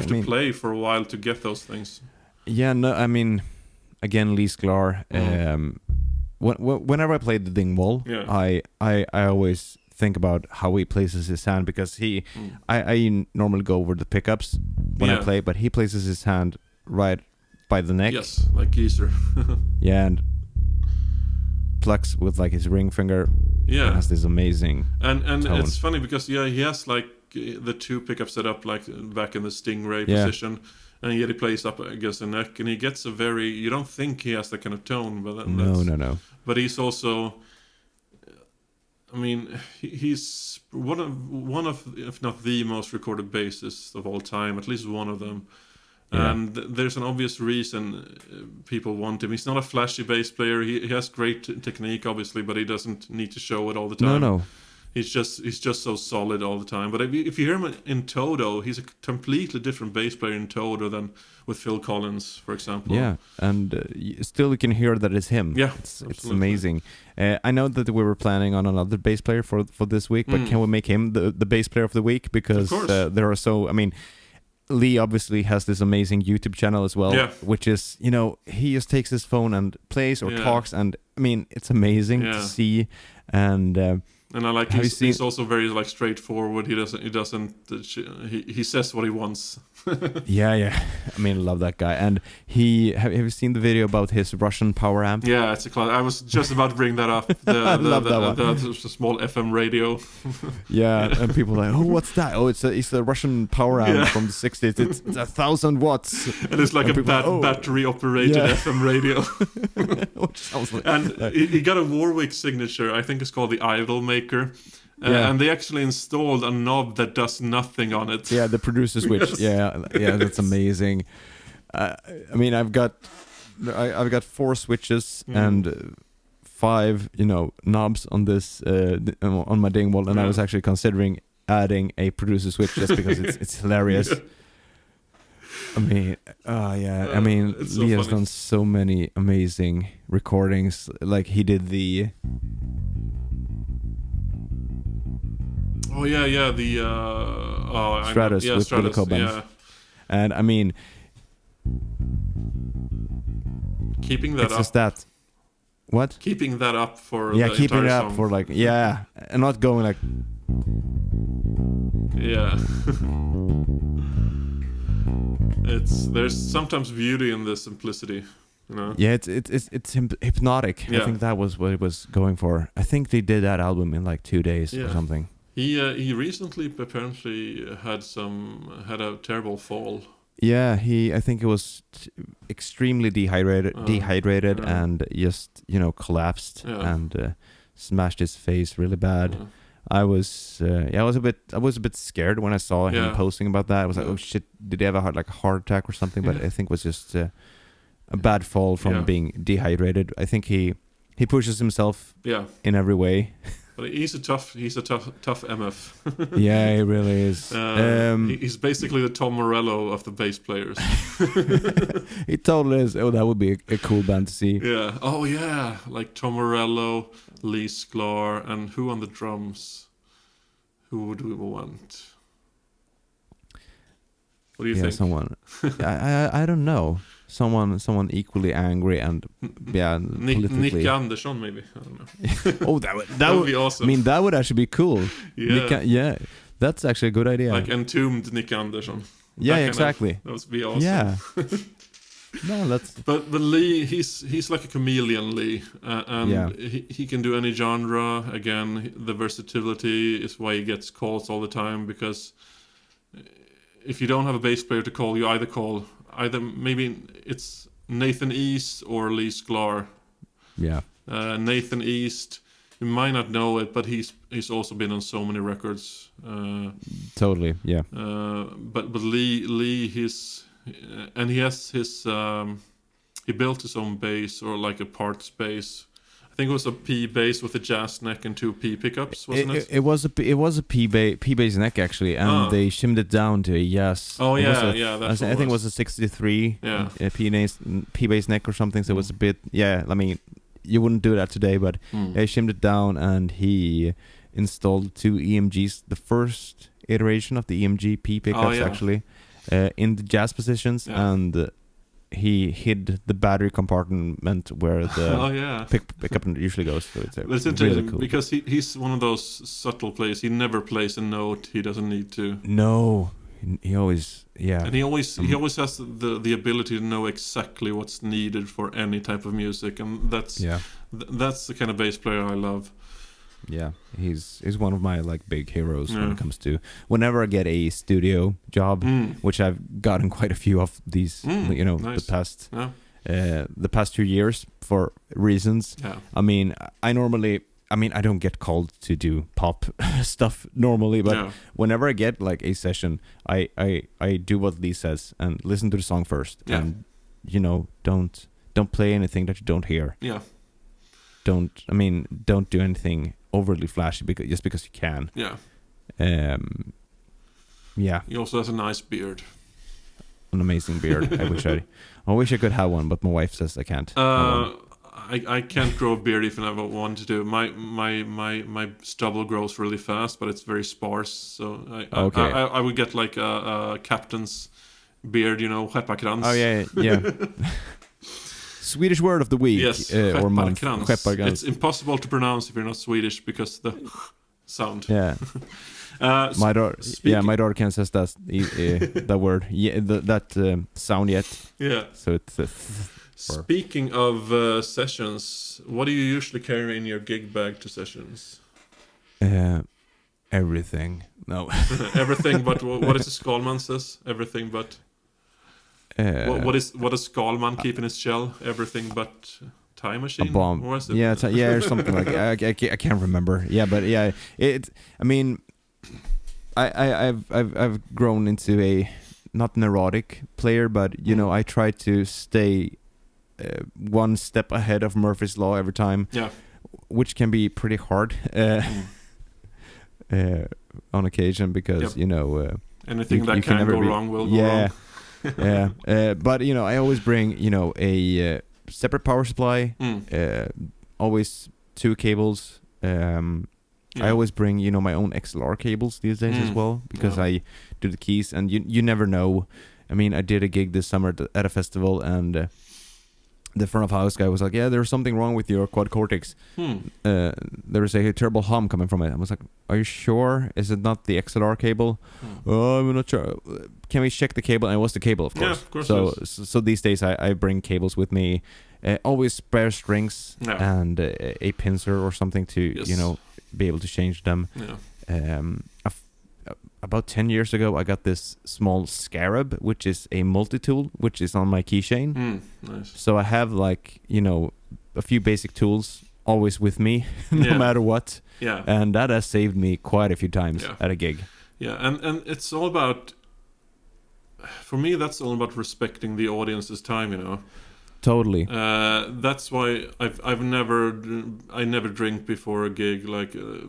to play for a while to get those things. Yeah, no, I mean, again, Lee Sklar. Whenever I play the Dingwall, I always think about how he places his hand, because I normally go over the pickups when I play, but he places his hand right by the neck. Yes, like geezer. And plucks with like his ring finger. Yeah, has this amazing and tone. It's funny because he has like the two pickups set up like back in the Stingray position, and yet he plays up against the neck, and he gets a very, you don't think he has that kind of tone, but no. But he's also, I mean, he's one of if not the most recorded bassists of all time, at least one of them. Yeah. And there's an obvious reason people want him. He's not a flashy bass player. He has great technique, obviously, but he doesn't need to show it all the time. No. He's just so solid all the time. But if you hear him in Toto, he's a completely different bass player in Toto than with Phil Collins, for example. Yeah, and still you can hear that it's him. Yeah, it's amazing. I know that we were planning on another bass player for this week, but can we make him the bass player of the week? Because there are so, I mean, Lee obviously has this amazing YouTube channel as well, which is, he just takes his phone and plays or talks, and I mean, it's amazing to see. And I like he's also very like straightforward. He says what he wants. yeah. I mean, I love that guy. And have you seen the video about his Russian power amp? Yeah, it's a class. I was just about to bring that up. I love that one. The small FM radio. Yeah, and people are like, what's that? It's a Russian power amp from the 60s. It's 1,000 watts. And it's like a battery operated FM radio. Which sounds like, and he got a Warwick signature. I think it's called the Idol Maker. And they actually installed a knob that does nothing on it. Yeah, the producer switch. Yes. Yeah, that's amazing. I mean, I've got 4 switches and 5, knobs on this on my Dingwall, and I was actually considering adding a producer switch just because it's hilarious. I mean, I mean, Lee has done so many amazing recordings. Like he did the. Oh yeah, the Stratus with Billy Cobham. Yeah. And I mean, keeping that it's up. just that. What? Keeping that up for Yeah, the keeping it entire up song. for like and not going like. Yeah. There's sometimes beauty in the simplicity, you know. Yeah, it's hypnotic. Yeah. I think that was what it was going for. I think they did that album in like 2 days or Yeah. something. He recently apparently had a terrible fall. Yeah, I think it was extremely dehydrated yeah. and just collapsed Yeah. and smashed his face really bad. Yeah. I was a bit scared when I saw him Yeah. posting about that. I was like, Yeah. oh shit, did he have a heart attack or something? But Yeah. I think it was just a bad fall from Yeah. being dehydrated. I think he pushes himself Yeah. in every way. But he's a tough MF. Yeah, he really is. He's basically the Tom Morello of the bass players. He totally is. Oh, that would be a cool band to see. Yeah. Oh yeah, like Tom Morello, Lee Sklar, and who on the drums? Who would we want? What do you think? Someone. I don't know. Someone equally angry and politically. Nick Andersson, maybe. I don't know. Oh, that would be awesome. I mean, that would actually be cool. Yeah. That's actually a good idea. Like entombed Nick Andersson. Yeah, exactly. That would be awesome. Yeah. No, that's. But Lee, he's like a chameleon, Lee, and Yeah. he can do any genre. Again, the versatility is why he gets calls all the time. Because if you don't have a bass player to call, you either maybe it's Nathan East or Lee Sklar. Yeah. Nathan East, you might not know it, but he's also been on so many records. Totally. Yeah. But Lee and he has his he built his own bass, or like a parts bass. I think it was a P bass with a jazz neck and 2 P pickups, wasn't it? It was a P bass neck actually, and they shimmed it down to a yes. Oh It yeah, was that's I think it was a 63 Yeah. P bass neck or something. So it was a bit. Yeah, I mean, you wouldn't do that today, but he shimmed it down and he installed 2 EMGs. The first iteration of the EMG P pickups actually. In the jazz positions, and he hid the battery compartment where the pickup usually goes. So it's interesting really cool. because he's one of those subtle players. He never plays a note he doesn't need to. No, he always and he always has the ability to know exactly what's needed for any type of music, and that's the kind of bass player I love. Yeah, he's one of my like big heroes when it comes to whenever I get a studio job, which I've gotten quite a few of these, nice. the past 2 years for reasons. Yeah. I mean, I don't get called to do pop stuff normally, but whenever I get like a session, I do what Lee says and listen to the song first, and don't play anything that you don't hear. Yeah. Don't do anything overly flashy just because you can. Yeah. Yeah. He also has a nice beard. An amazing beard. I wish I could have one, but my wife says I can't. I can't grow a beard if I ever want to do. My stubble grows really fast, but it's very sparse. So I would get like a captain's beard, skepparkrans. Oh yeah. Swedish word of the week, yes, or month. Skepparkrans. It's impossible to pronounce if you're not Swedish because the sound. Yeah. My daughter can't say that word. Yeah, that sound yet. Yeah. So it's. Speaking of sessions, what do you usually carry in your gig bag to sessions? Everything. No. Everything, but what is the Skalman says? Everything, but. What does Skalman keep in his shell? Everything but time machine. A bomb. Or is it? Yeah, or something like that. I can't remember. Yeah, but yeah, I mean, I've grown into a not neurotic player, but I try to stay one step ahead of Murphy's Law every time. Yeah. Which can be pretty hard on occasion because anything that can go wrong will go wrong. Yeah, but I always bring a separate power supply, always 2 cables. I always bring my own XLR cables these days as well because I do the keys, and you never know. I mean, I did a gig this summer at a festival, and the front of house guy was like, "Yeah, there's something wrong with your quad cortex. There is a terrible hum coming from it." I was like, "Are you sure? Is it not the XLR cable?" "Oh, I'm not sure. Can we check the cable?" And it was the cable, of course. Yeah, of course. So these days I bring cables with me, always spare strings and a pincer or something to be able to change them. Yeah. About 10 years ago, I got this small scarab, which is a multi-tool, which is on my keychain. Nice. So I have a few basic tools always with me, no matter what. Yeah. And that has saved me quite a few times at a gig. Yeah, and it's all about, for me, that's all about respecting the audience's time, Totally. That's why I never drink before a gig,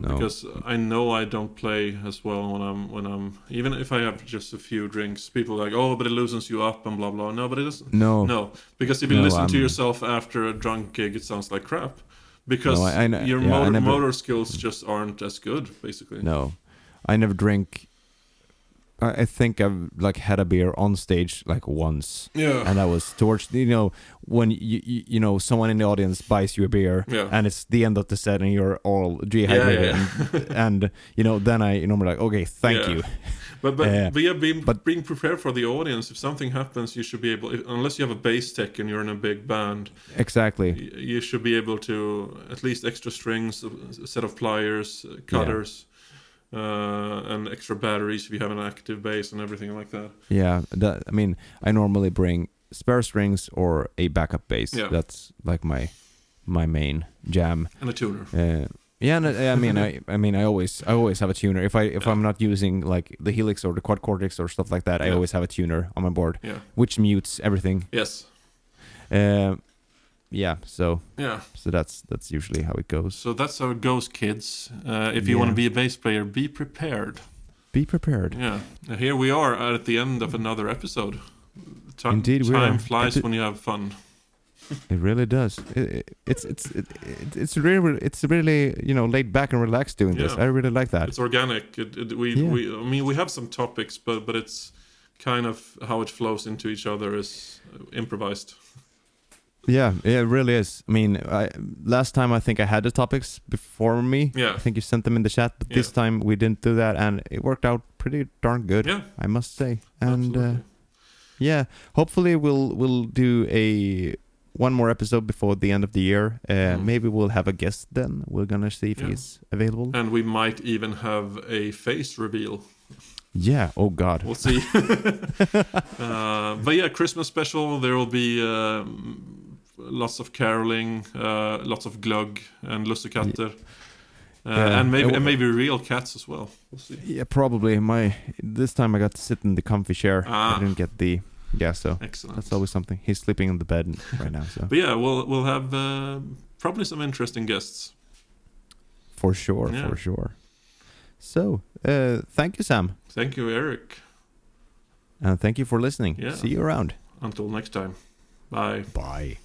because I know I don't play as well when I'm even if I have just a few drinks. People are like, "Oh, but it loosens you up," and blah blah. No, but it doesn't. No, because if you listen to yourself after a drunk gig, it sounds like crap. Because your motor skills just aren't as good, basically. No, I never drink. I think I've had a beer on stage once. Yeah. And that was towards when you someone in the audience buys you a beer and it's the end of the set and you're all dehydrated and then I normally okay, thank you. But being prepared for the audience. If something happens, you should be able, unless you have a bass tech and you're in a big band. Exactly. You should be able to at least extra strings, a set of pliers, cutters. And extra batteries if you have an active bass and everything like that. Yeah, I normally bring spare strings or a backup bass. Yeah. That's my main jam. And a tuner. I always have a tuner. If I'm not using the Helix or the quad cortex or stuff like that, I always have a tuner on my board, which mutes everything. Yes. So that's usually how it goes. So that's how it goes, kids. If you want to be a bass player, be prepared. Be prepared. Yeah. Here we are at the end of another episode. Indeed, time flies when you have fun. It really does. It's really laid back and relaxed doing this. I really like that. It's organic. We have some topics, but it's kind of how it flows into each other is improvised. Yeah, it really is. Last time I think I had the topics before me. Yeah. I think you sent them in the chat, but this time we didn't do that, and it worked out pretty darn good. Yeah. I must say. And hopefully we'll do one more episode before the end of the year. Maybe we'll have a guest then. We're gonna see if he's available, and we might even have a face reveal. Yeah. Oh God. We'll see. But Christmas special. There will be lots of caroling, lots of glögg and lussekatter, and maybe real cats as well. We'll see. Yeah, probably. This time I got to sit in the comfy chair. I didn't get the. Yeah, so excellent. That's always something. He's sleeping in the bed right now. So. But we'll have probably some interesting guests. For sure, for sure. So, thank you, Sam. Thank you, Erik. And thank you for listening. Yeah. See you around. Until next time. Bye. Bye.